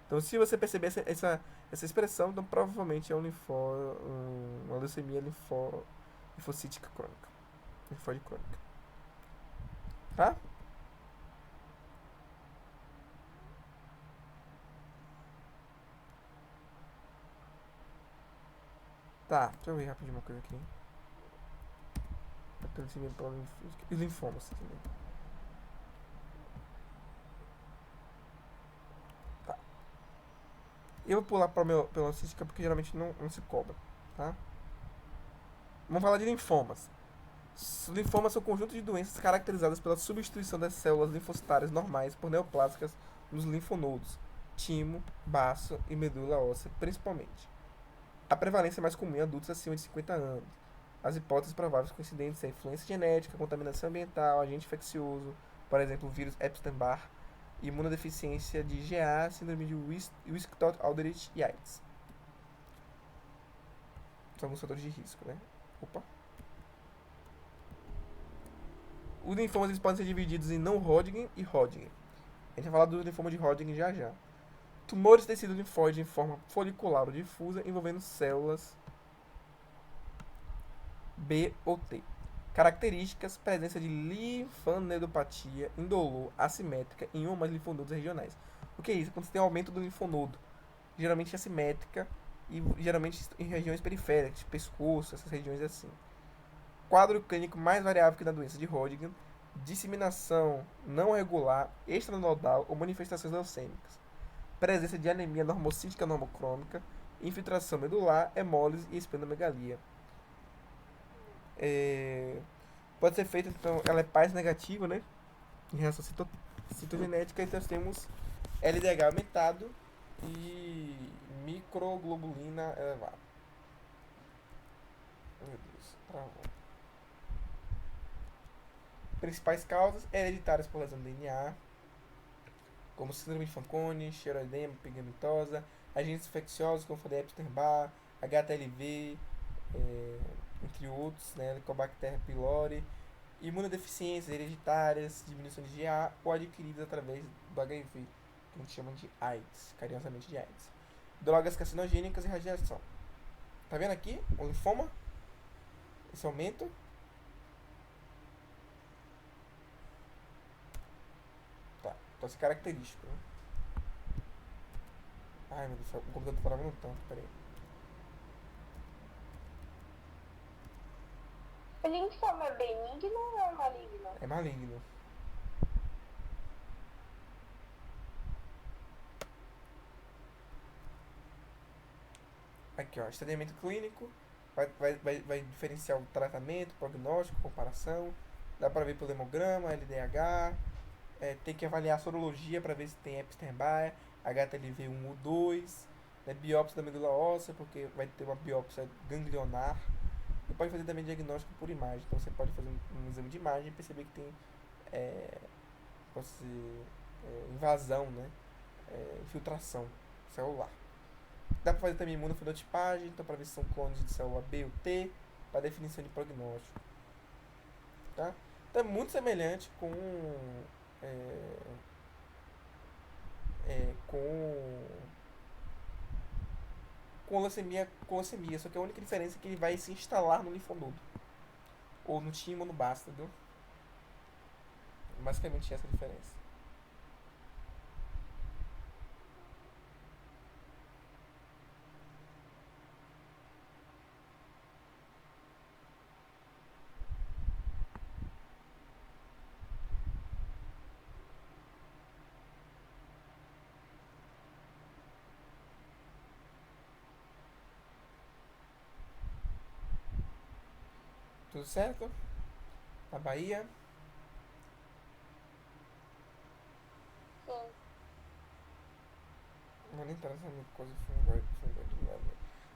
Speaker 1: Então se você perceber essa expressão, então provavelmente é uma leucemia linfocítica crônica. Linfóide crônica. Tá? Tá, deixa eu ver rapidinho uma coisa aqui. E linfomas também. Tá. Eu vou pular para a pelocística porque geralmente não se cobra, tá? Vamos falar de linfomas. Linfomas são conjuntos de doenças caracterizadas pela substituição das células linfocitárias normais por neoplásicas nos linfonodos, timo, baço e medula óssea, principalmente. A prevalência é mais comum em adultos acima de 50 anos. As hipóteses prováveis coincidentes são influência genética, contaminação ambiental, agente infeccioso, por exemplo, o vírus Epstein-Barr, imunodeficiência de GA, síndrome de Wiskott-Aldrich e AIDS. São alguns fatores de risco, né? Opa. Os linfomas eles podem ser divididos em não Hodgkin e Hodgkin. A gente vai falar do linfoma de Hodgkin já já. Tumores de tecido linfóide em forma folicular ou difusa envolvendo células B ou T. Características: presença de linfadendopatia indolor assimétrica em um ou mais linfonodos regionais. O que é isso? Quando você tem aumento do linfonodo, geralmente assimétrica e geralmente em regiões periféricas, pescoço, essas regiões assim. Quadro clínico mais variável que na doença de Hodgkin: disseminação não regular, extranodal ou manifestações leucêmicas. Presença de anemia normocítica normocrônica, infiltração medular, hemólise e esplenomegalia. Pode ser feita, então, ela é paz negativa, né? Em relação à citogenética, então nós temos LDH aumentado e microglobulina elevada. Meu Deus, travou. Principais causas hereditárias por lesão do DNA, como síndrome de Fanconi, xeroedema, pigmentosa, agentes infecciosos como Epstein-Barr, HTLV, entre outros, né, Helicobacter pylori, imunodeficiências hereditárias, diminuição de GA ou adquiridas através do HIV, que a gente chama de AIDS, carinhosamente de AIDS. Drogas carcinogênicas e radiação. Tá vendo aqui o linfoma? Esse aumento. Tá, então esse característico, né? Ai meu Deus, o computador tá travando tanto, peraí.
Speaker 2: O linfoma é benigno ou é maligno?
Speaker 1: É maligno. Aqui, ó, estadiamento clínico. Vai diferenciar o tratamento, prognóstico, comparação. Dá pra ver pelo hemograma, LDH. Tem que avaliar a sorologia para ver se tem Epstein-Barr, HTLV1 ou 2. Né, biópsia da medula óssea, porque vai ter uma biópsia ganglionar. E pode fazer também diagnóstico por imagem. Então você pode fazer um exame de imagem e perceber que tem invasão, né? Infiltração celular. Dá para fazer também imunofenotipagem, então para ver se são clones de célula B ou T, para definição de prognóstico. Tá? Então é muito semelhante com leucemia, só que a única diferença é que ele vai se instalar no linfonodo, ou no timo ou no baço, entendeu? Basicamente essa é a diferença. Tudo certo? Na Bahia.
Speaker 2: Sim.
Speaker 1: Não vou nem entrar nessa coisa de fungoide.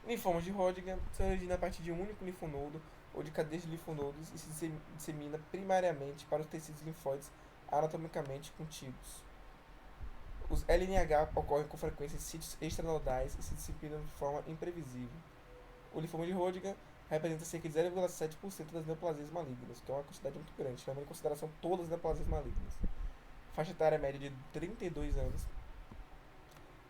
Speaker 1: Linfomas de Hodgkin se origina a partir de um único linfonodo ou de cadeias de linfonodos e se dissemina primariamente para os tecidos linfóides anatomicamente contidos. Os LNH ocorrem com frequência em sítios extranodais e se disseminam de forma imprevisível. O linfoma de Hodgkin representa cerca de 0,7% das neoplasias malignas, que é uma quantidade muito grande, levando em consideração todas as neoplasias malignas. Faixa etária média de 32 anos.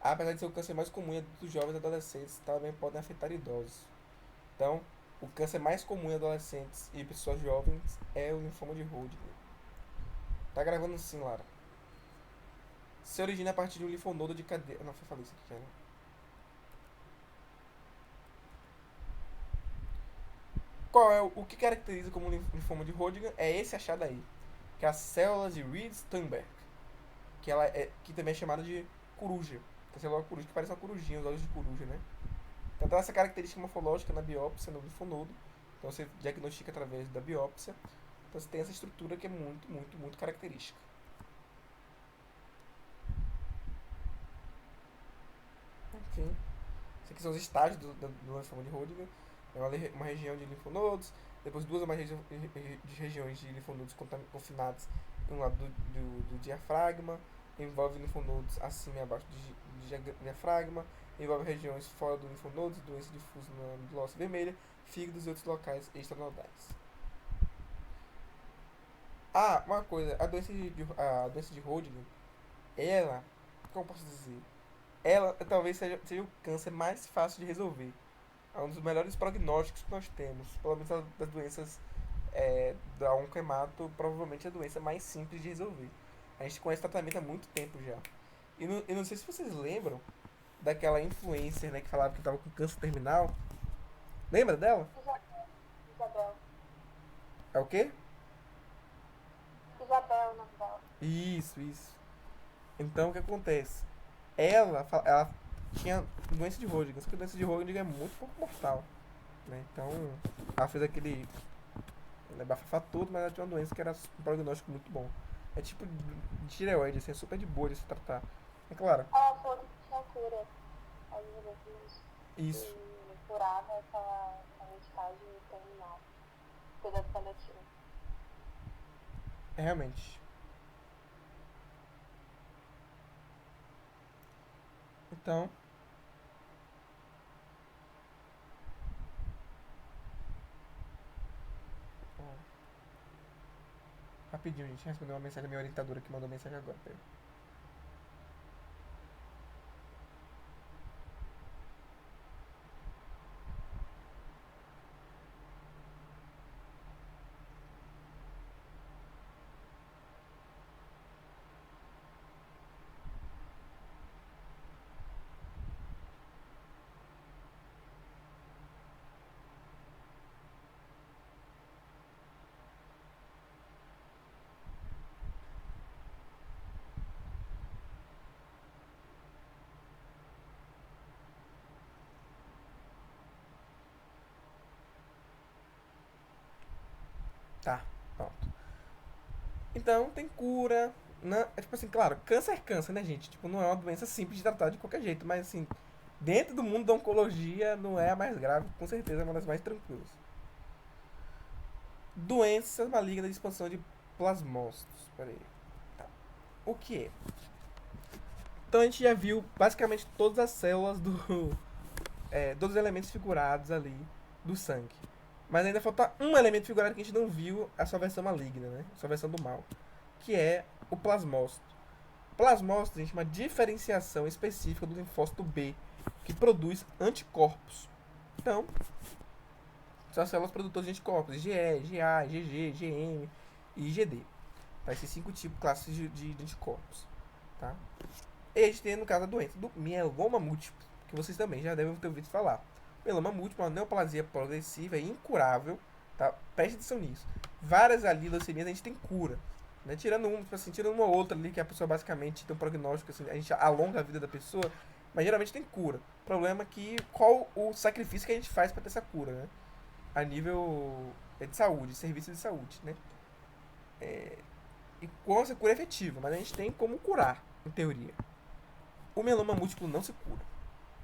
Speaker 1: Apesar de ser o câncer mais comum dos jovens e adolescentes, também podem afetar idosos. Então, o câncer mais comum em adolescentes e pessoas jovens é o linfoma de Hodgkin. Tá gravando sim, Lara. Se origina a partir de um linfonodo de cadeia. Não, falei isso aqui, né? Qual é o que caracteriza como linfoma de Hodgkin? É esse achado aí, que é as células de Reed-Sternberg, que também é chamada de coruja. A célula coruja, que parece uma corujinha, os olhos de coruja, né? Então tem essa característica morfológica na biópsia, no linfonodo. Então você diagnostica através da biópsia. Então você tem essa estrutura que é muito, muito, muito característica. Enfim, esses aqui são os estágios do linfoma de Hodgkin. É uma região de linfonodos, depois duas ou mais regiões de linfonodos confinados em um lado do diafragma, envolve linfonodos acima e abaixo do diafragma, envolve regiões fora do linfonodos, doença difusa na medula óssea vermelha, fígados e outros locais extranodais. Ah, uma coisa, a doença de Hodgkin, ela, como posso dizer, ela talvez seja o câncer mais fácil de resolver. É um dos melhores prognósticos que nós temos, pelo menos das doenças da oncohemato, provavelmente a doença mais simples de resolver. A gente conhece tratamento há muito tempo já. E não sei se vocês lembram daquela influencer, né, que falava que estava com câncer terminal. Lembra dela?
Speaker 2: Isabel.
Speaker 1: É o quê?
Speaker 2: Isabel, o nome dela.
Speaker 1: Isso. Então, o que acontece? Ela tinha doença de Hodgkin, só que a doença de Hodgkin é muito pouco mortal, né? Então, ela fez aquele bafafá todo, mas ela tinha uma doença que era um prognóstico muito bom. É tipo de tireoide, assim, é super de boa de se tratar. É claro.
Speaker 2: Ela falou que tinha cura. Às vezes
Speaker 1: Isso.
Speaker 2: curava aquela estágio terminal. Cuidado paliativo.
Speaker 1: Realmente. Então. Rapidinho, gente. Respondeu uma mensagem da minha orientadora que mandou mensagem agora. Pera. Tá, pronto. Então, tem cura. É tipo assim, claro, câncer é câncer, né, gente? Tipo, não é uma doença simples de tratar de qualquer jeito, mas assim, dentro do mundo da oncologia, não é a mais grave, com certeza é uma das mais tranquilas. Doenças malignas de expansão de plasmócitos. Pera aí. Tá. O que é? Então a gente já viu basicamente todas as células dos elementos figurados ali do sangue. Mas ainda falta um elemento figurado que a gente não viu, a sua versão maligna, né? A sua versão do mal. Que é o plasmócito. Plasmócito, gente, é uma diferenciação específica do linfócito B, que produz anticorpos. Então, são as células produtoras de anticorpos, IgE, IgA, IgG, IgM e IgD. Tá? Esses 5 tipos classes de anticorpos. Tá? E a gente tem, no caso, a doença do mieloma múltiplo, que vocês também já devem ter ouvido falar. Mieloma múltiplo é uma neoplasia progressiva e incurável. Tá? Preste atenção nisso. Várias ali leucemias a gente tem cura. Né? Tirando uma ou outra ali que a pessoa basicamente tem um prognóstico, assim, a gente alonga a vida da pessoa, mas geralmente tem cura. O problema é que qual o sacrifício que a gente faz para ter essa cura, né? A nível de saúde, serviço de saúde, né? E com essa cura é efetiva, mas a gente tem como curar, em teoria. O mieloma múltiplo não se cura.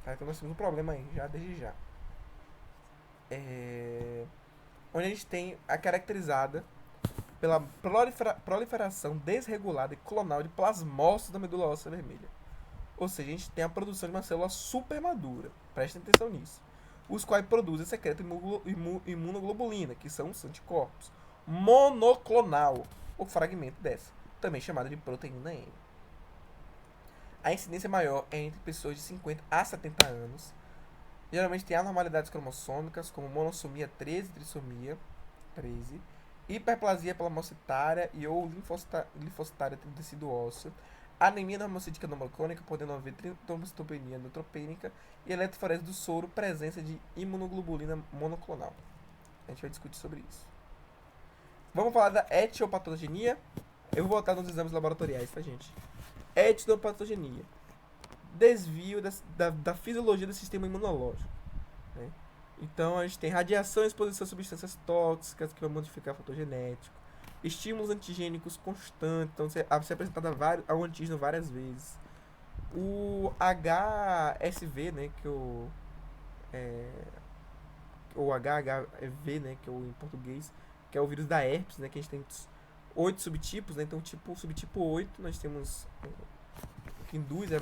Speaker 1: Tá? Então nós temos um problema aí, já desde já. Onde a gente tem a caracterizada pela proliferação desregulada e clonal de plasmócitos da medula óssea vermelha. Ou seja, a gente tem a produção de uma célula super madura. Prestem atenção nisso. Os quais produzem secreto imunoglobulina, que são os anticorpos. Monoclonal, o fragmento dessa, também chamada de proteína M. A incidência maior é entre pessoas de 50 a 70 anos. Geralmente tem anormalidades cromossômicas, como monossomia 13 e trissomia 13, hiperplasia pelamocitária e ou linfocitária do tecido ósseo, anemia normocítica normocrônica, podendo haver trombocitopenia neutropênica e eletroforese do soro, presença de imunoglobulina monoclonal. A gente vai discutir sobre isso. Vamos falar da etiopatogenia. Eu vou voltar nos exames laboratoriais, tá, gente? Etiopatogenia. Desvio da fisiologia do sistema imunológico, né? Então, a gente tem radiação e exposição a substâncias tóxicas que vão modificar o fotogenético, estímulos antigênicos constantes, então você é apresentado ao antígeno várias vezes. O HSV, né, que o HHV, né, que é o em português, que é o vírus da herpes, né, que a gente tem 8 subtipos, né, então subtipo 8, nós temos que induz a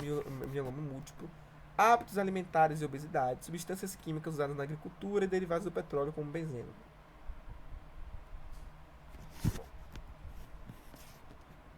Speaker 1: mieloma múltiplo, hábitos alimentares e obesidade, substâncias químicas usadas na agricultura e derivados do petróleo como benzeno.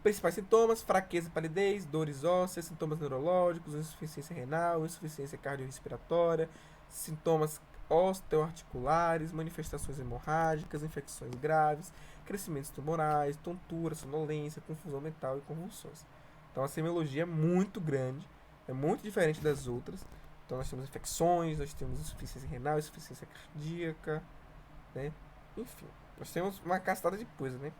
Speaker 1: Principais sintomas: fraqueza e palidez, dores ósseas, sintomas neurológicos, insuficiência renal, insuficiência cardiorrespiratória, sintomas osteoarticulares, manifestações hemorrágicas, infecções graves, crescimentos tumorais, tontura, sonolência, confusão mental e convulsões. Então a semiologia é muito grande, é muito diferente das outras. Então nós temos infecções, nós temos insuficiência renal, insuficiência cardíaca, né? Enfim, nós temos uma castada de coisa, né?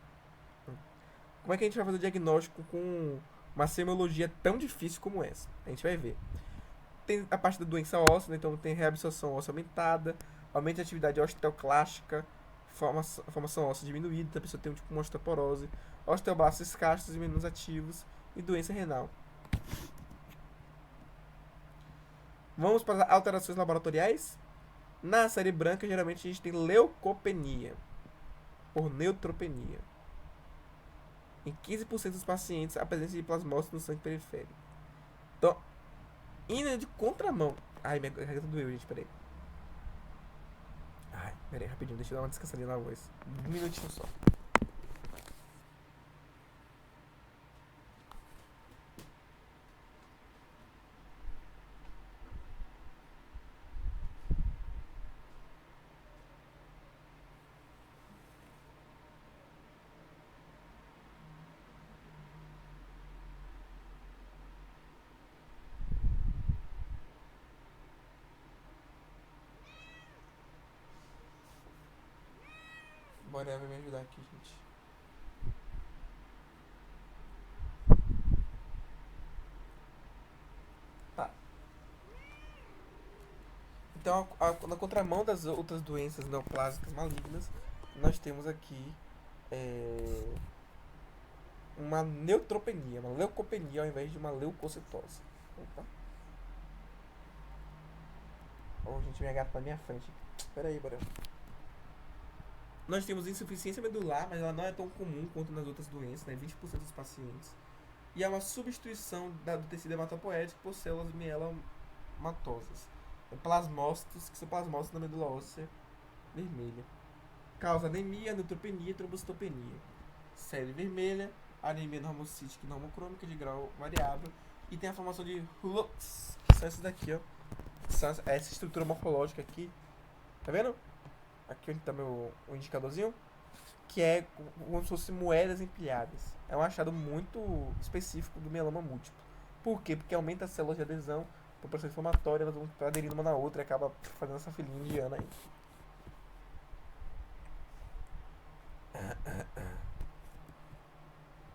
Speaker 1: Como é que a gente vai fazer o diagnóstico com uma semiologia tão difícil como essa? A gente vai ver. Tem a parte da doença óssea, né? Então tem reabsorção óssea aumentada, aumento de atividade osteoclástica, formação óssea diminuída, então a pessoa tem tipo uma osteoporose, osteoblastos escassos e menos ativos e doença renal. Vamos para as alterações laboratoriais. Na série branca, geralmente a gente tem leucopenia por neutropenia. Em 15% dos pacientes, a presença de plasmócitos no sangue periférico. Então, indo de contramão. Ai, minha garganta doeu, gente, peraí. Ai, peraí, rapidinho, deixa eu dar uma descansadinha na voz. Um minutinho só. Bora vai me ajudar aqui, gente. Tá. Então, na contramão das outras doenças neoplásicas malignas, nós temos aqui uma neutropenia, uma leucopenia ao invés de uma leucocitose. Opa. Oh, gente, minha gata tá na minha frente. Pera aí, bora. Nós temos insuficiência medular, mas ela não é tão comum quanto nas outras doenças, né? 20% dos pacientes. E é uma substituição do tecido hematopoético por células mielomatosas. Plasmócitos, que são plasmócitos da medula óssea vermelha. Causa anemia, neutropenia e trombocitopenia. Série vermelha, anemia normocítica e normocrômica de grau variável. E tem a formação de HULUX, que são essas daqui, ó. São essa estrutura morfológica aqui. Tá vendo? Aqui onde está o indicadorzinho, que é como se fossem moedas empilhadas. É um achado muito específico do mieloma múltiplo. Por quê? Porque aumenta as células de adesão para o processo inflamatório, elas vão aderindo uma na outra e acaba fazendo essa filinha indiana aí.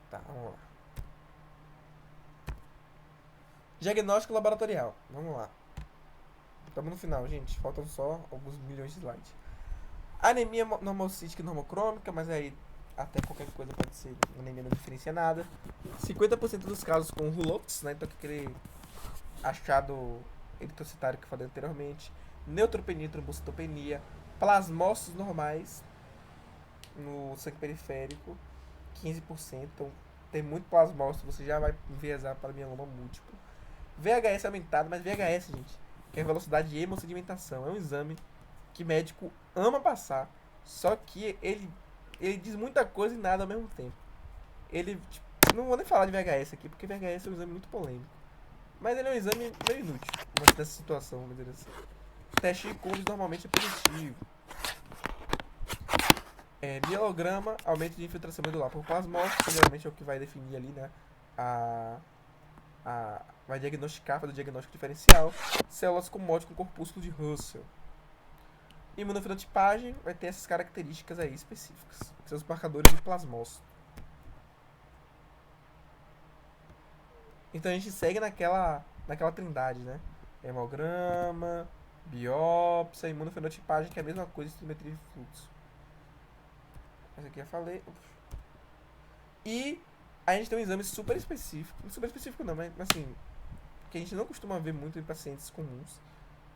Speaker 1: Tá, vamos lá. Diagnóstico laboratorial. Vamos lá. Estamos no final, gente. Faltam só alguns milhões de slides. Anemia normocítica e normocrômica, mas aí até qualquer coisa pode ser, anemia não diferencia nada. 50% dos casos com Rulux, né? Então aquele achado eritrocitário que eu falei anteriormente. Neutropenia e trombocitopenia. Plasmócitos normais no sangue periférico, 15%. Então, tem muito plasmócito, você já vai enviesar para mieloma múltiplo. VHS aumentado, mas VHS, gente, que é velocidade de hemossedimentação. É um exame que médico ama passar, só que ele diz muita coisa e nada ao mesmo tempo. Ele, tipo, não vou nem falar de VHS aqui, porque VHS é um exame muito polêmico. Mas ele é um exame meio inútil nessa situação, vamos dizer assim. Teste de Cumbres normalmente é positivo. Mielograma, aumento de infiltração medular por plasmócito, que geralmente é o que vai definir ali, né? Vai diagnosticar, fazer o diagnóstico diferencial. Células com mote com corpúsculo de Russell. Imunofenotipagem vai ter essas características aí específicas, que são os marcadores de plasmócito. Então a gente segue naquela trindade, né? Hemograma, biópsia, imunofenotipagem, que é a mesma coisa, estometria de fluxo. Essa aqui eu falei. E a gente tem um exame super específico. Não super específico não, mas assim, que a gente não costuma ver muito em pacientes comuns,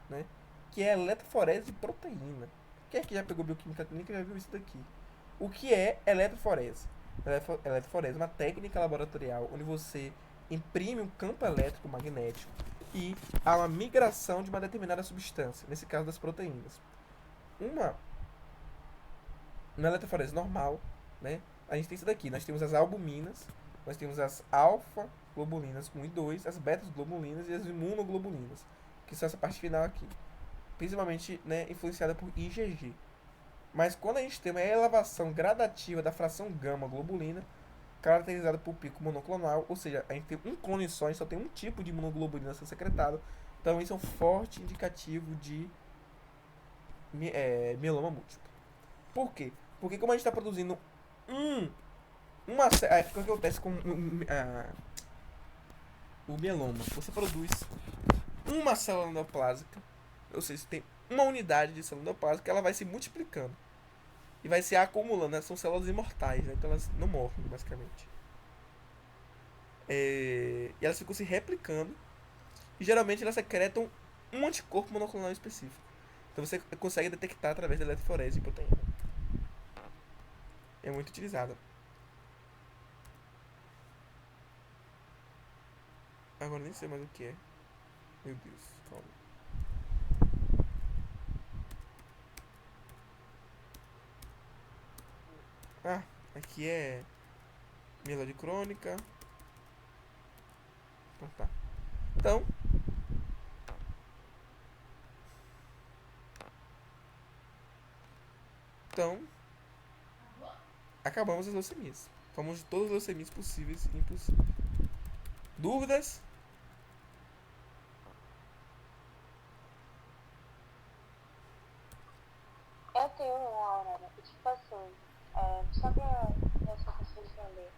Speaker 1: né? Que é a eletroforese de proteína. Quem é que já pegou bioquímica clínica já viu isso daqui? O que é eletroforese? Eletroforese é uma técnica laboratorial onde você imprime um campo elétrico magnético e há uma migração de uma determinada substância, nesse caso das proteínas. Na eletroforese normal, né? A gente tem isso daqui. Nós temos as albuminas, nós temos as alfa-globulinas 1 e 2, as beta-globulinas e as imunoglobulinas, que são essa parte final aqui. Principalmente, né, influenciada por IgG. Mas quando a gente tem uma elevação gradativa da fração gama-globulina, caracterizada por pico monoclonal, ou seja, a gente tem um clone só, a gente só tem um tipo de imunoglobulina a ser secretado, então isso é um forte indicativo de mieloma múltiplo. Por quê? Porque como a gente está produzindo o que acontece com o mieloma? Você produz uma célula neoplásica, ou seja, você tem uma unidade de célula neoplásica, ela vai se multiplicando e vai se acumulando, né? São células imortais, né? Então elas não morrem, basicamente. E elas ficam se replicando e geralmente elas secretam um anticorpo monoclonal específico. Então você consegue detectar através da eletroforese de proteína. É muito utilizada. Agora nem sei mais o que é. Meu Deus, calma. Aqui é mielose crônica. Então tá. Então, acabamos as leucemias. Falamos de todas as leucemias possíveis e impossíveis. Dúvidas?
Speaker 2: Eu tenho uma, Aurora, tipo assim, só pra essa pessoa entender.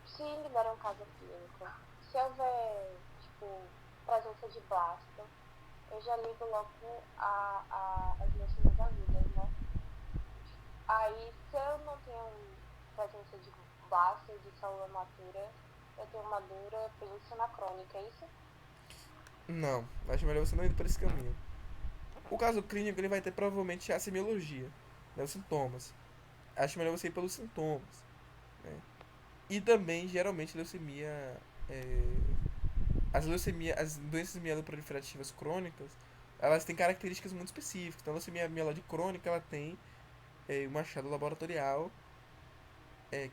Speaker 2: Se me der um caso clínico, se houver, tipo, presença de blasto, eu já ligo logo as leucemias agudas, né? Aí, se eu não tenho presença de blasto, de célula matura, eu tenho uma dura, penso na crônica, é isso?
Speaker 1: Não, acho melhor você não ir por esse caminho. O caso clínico ele vai ter provavelmente a semiologia, né, os sintomas. Acho melhor você ir pelos sintomas, né? E também, geralmente, leucemia. As doenças mieloproliferativas crônicas, elas têm características muito específicas. Então, a leucemia mieloide crônica, ela tem um achado laboratorial,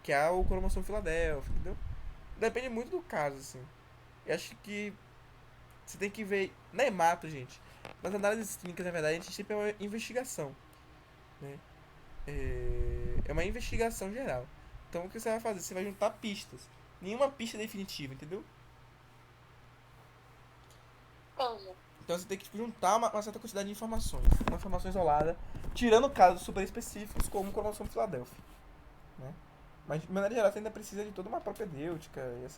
Speaker 1: que é o cromossomo Filadélfia, entendeu? Depende muito do caso, assim. Eu acho que você tem que ver. Na hemato, gente. Nas análises clínicas, na verdade, a gente sempre é uma investigação, né? É uma investigação geral. Então, o que você vai fazer? Você vai juntar pistas. Nenhuma pista é definitiva, entendeu?
Speaker 2: Entendi.
Speaker 1: Então, você tem que juntar uma certa quantidade de informações. Uma informação isolada, tirando casos super específicos, como o cromossomo Filadélfia, né? Mas, de maneira geral, você ainda precisa de toda uma propedêutica e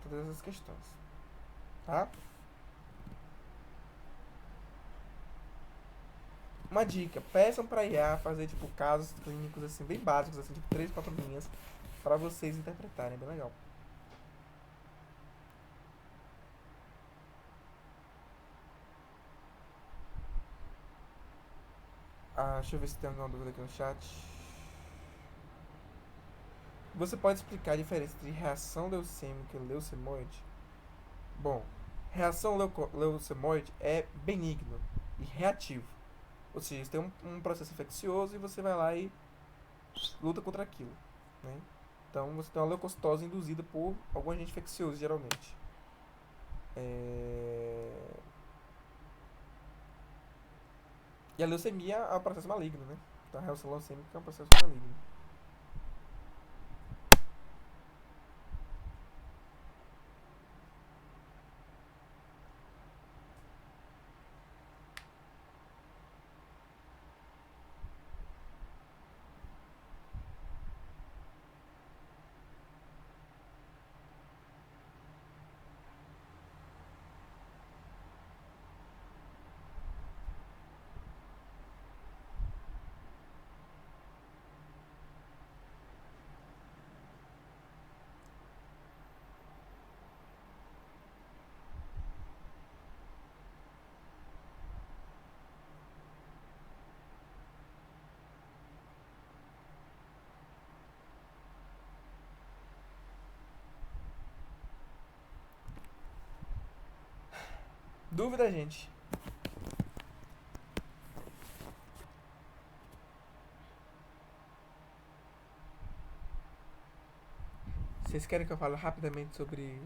Speaker 1: todas essas questões. tá? Uma dica, peçam para IA fazer tipo casos clínicos assim bem básicos, assim, tipo 3, 4 linhas para vocês interpretarem, é bem legal. Deixa eu ver se tem alguma dúvida aqui no chat. Você pode explicar a diferença entre reação leucêmica e leucemoide? Bom, reação leucemoide é benigno e reativo. Ou seja, você tem um processo infeccioso e você vai lá e luta contra aquilo, né? Então você tem uma leucocitose induzida por algum agente infeccioso, geralmente. E a leucemia é um processo maligno, né? Então a reação leucêmica é um processo maligno. Dúvida, gente? Vocês querem que eu fale rapidamente sobre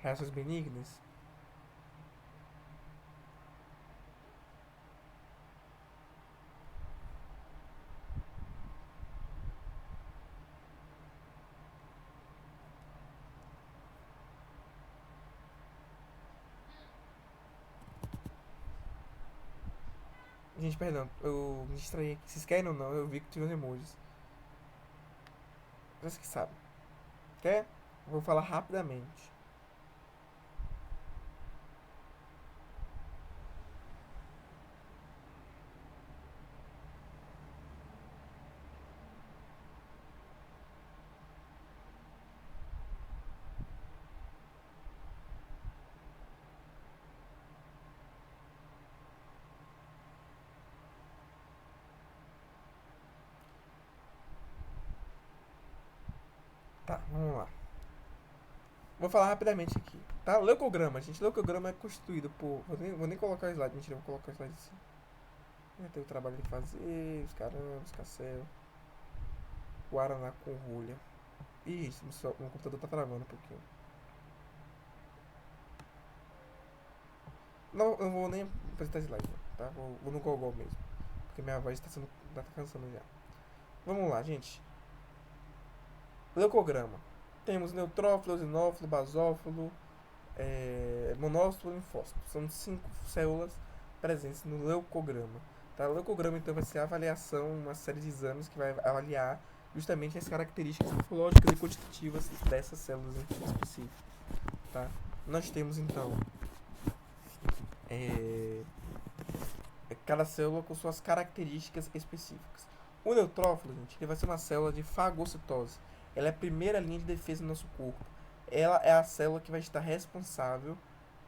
Speaker 1: reações benignas? Gente, perdão, eu me distraí aqui. Vocês querem ou não? Eu vi que tinha os emojis. Vocês que sabem. Quer? Vou falar rapidamente. Tá, vamos lá. Vou falar rapidamente aqui. Tá? Leucograma, gente. Leucograma é constituído por. Vou nem colocar o slide, mentira, vou colocar o slide assim. Tem o trabalho de fazer, os carambas, Cacel. Guaraná com rolha. Ih, meu computador tá travando um pouquinho. Não, eu vou nem apresentar slide, tá? Vou no Gogol mesmo. Porque minha voz tá cansando já. Vamos lá, gente. Leucograma. Temos neutrófilo, eosinófilo, basófilo, monócito e linfócito. São 5 células presentes no leucograma. Tá? O leucograma então vai ser a avaliação, uma série de exames que vai avaliar justamente as características morfológicas e constitutivas dessas células em específico. Tá? Nós temos então cada célula com suas características específicas. O neutrófilo, gente, ele vai ser uma célula de fagocitose. Ela é a primeira linha de defesa do nosso corpo. Ela é a célula que vai estar responsável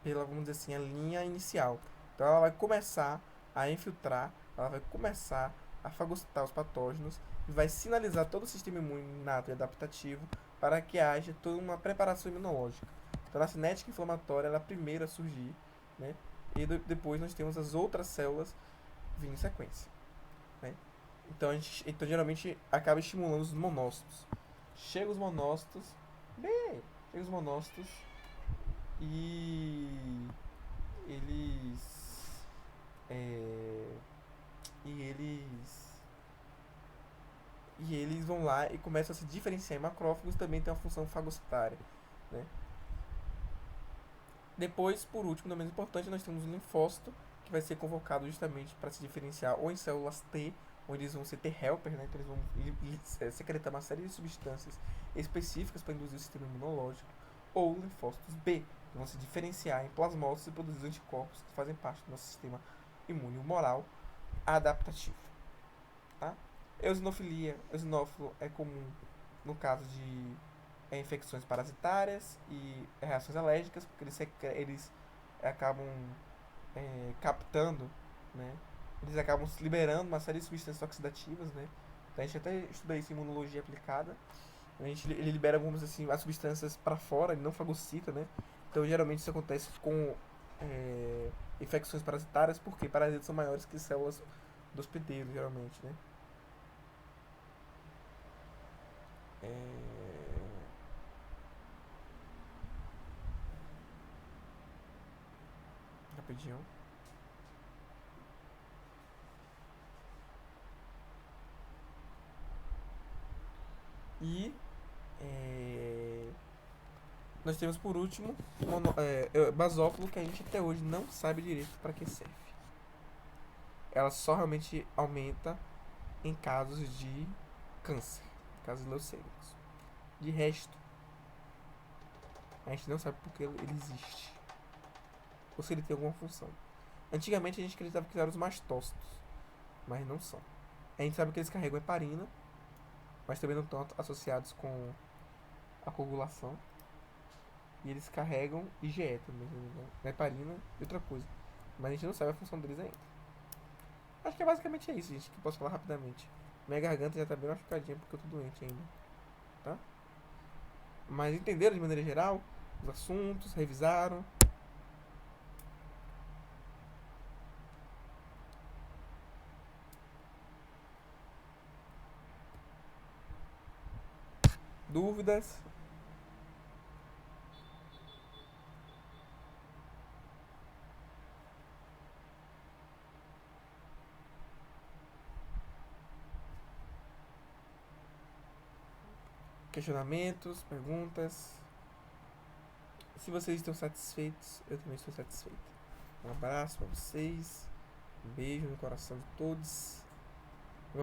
Speaker 1: pela, vamos dizer assim, a linha inicial. Então ela vai começar a infiltrar, ela vai começar a fagocitar os patógenos e vai sinalizar todo o sistema imune inato e adaptativo para que haja toda uma preparação imunológica. Então a cinética inflamatória ela é a primeira a surgir, né? E depois nós temos as outras células vindo em sequência, né? Então geralmente acaba estimulando os monócitos. Chega os monócitos e eles e eles vão lá e começam a se diferenciar em macrófagos, também tem uma função fagocitária, né? Depois, por último, não menos importante, nós temos o linfócito, que vai ser convocado justamente para se diferenciar ou em células T, onde eles vão ser T-helper, né? Então eles vão secretar uma série de substâncias específicas para induzir o sistema imunológico, ou linfócitos B, vão se diferenciar em plasmócitos e produzir anticorpos que fazem parte do nosso sistema imune humoral adaptativo. Tá? Eosinófilo é comum no caso de infecções parasitárias e reações alérgicas, porque eles acabam captando, né? Eles acabam liberando uma série de substâncias oxidativas, né? Então a gente até estuda isso em imunologia aplicada. Ele libera algumas assim, as substâncias para fora, ele não fagocita, né? Então geralmente isso acontece com infecções parasitárias, porque parasitas são maiores que células do hospedeiro, geralmente, né? Rapidinho. E nós temos por último basófilo, que a gente até hoje não sabe direito para que serve. Ela só realmente aumenta em casos de câncer, casos leucêmicos. De resto, a gente não sabe porque ele existe, ou se ele tem alguma função. Antigamente a gente acreditava que eram os mastócitos, mas não são. A gente sabe que eles carregam heparina, mas também não estão associados com a coagulação. E eles carregam IgE também, heparina e outra coisa. Mas a gente não sabe a função deles ainda. Acho que basicamente é isso, gente, que eu posso falar rapidamente. Minha garganta já tá bem machucadinha porque eu tô doente ainda. Tá? Mas entenderam de maneira geral os assuntos, revisaram. Dúvidas? Questionamentos, perguntas? Se vocês estão satisfeitos, eu também estou satisfeito. Um abraço para vocês. Um beijo no coração de todos.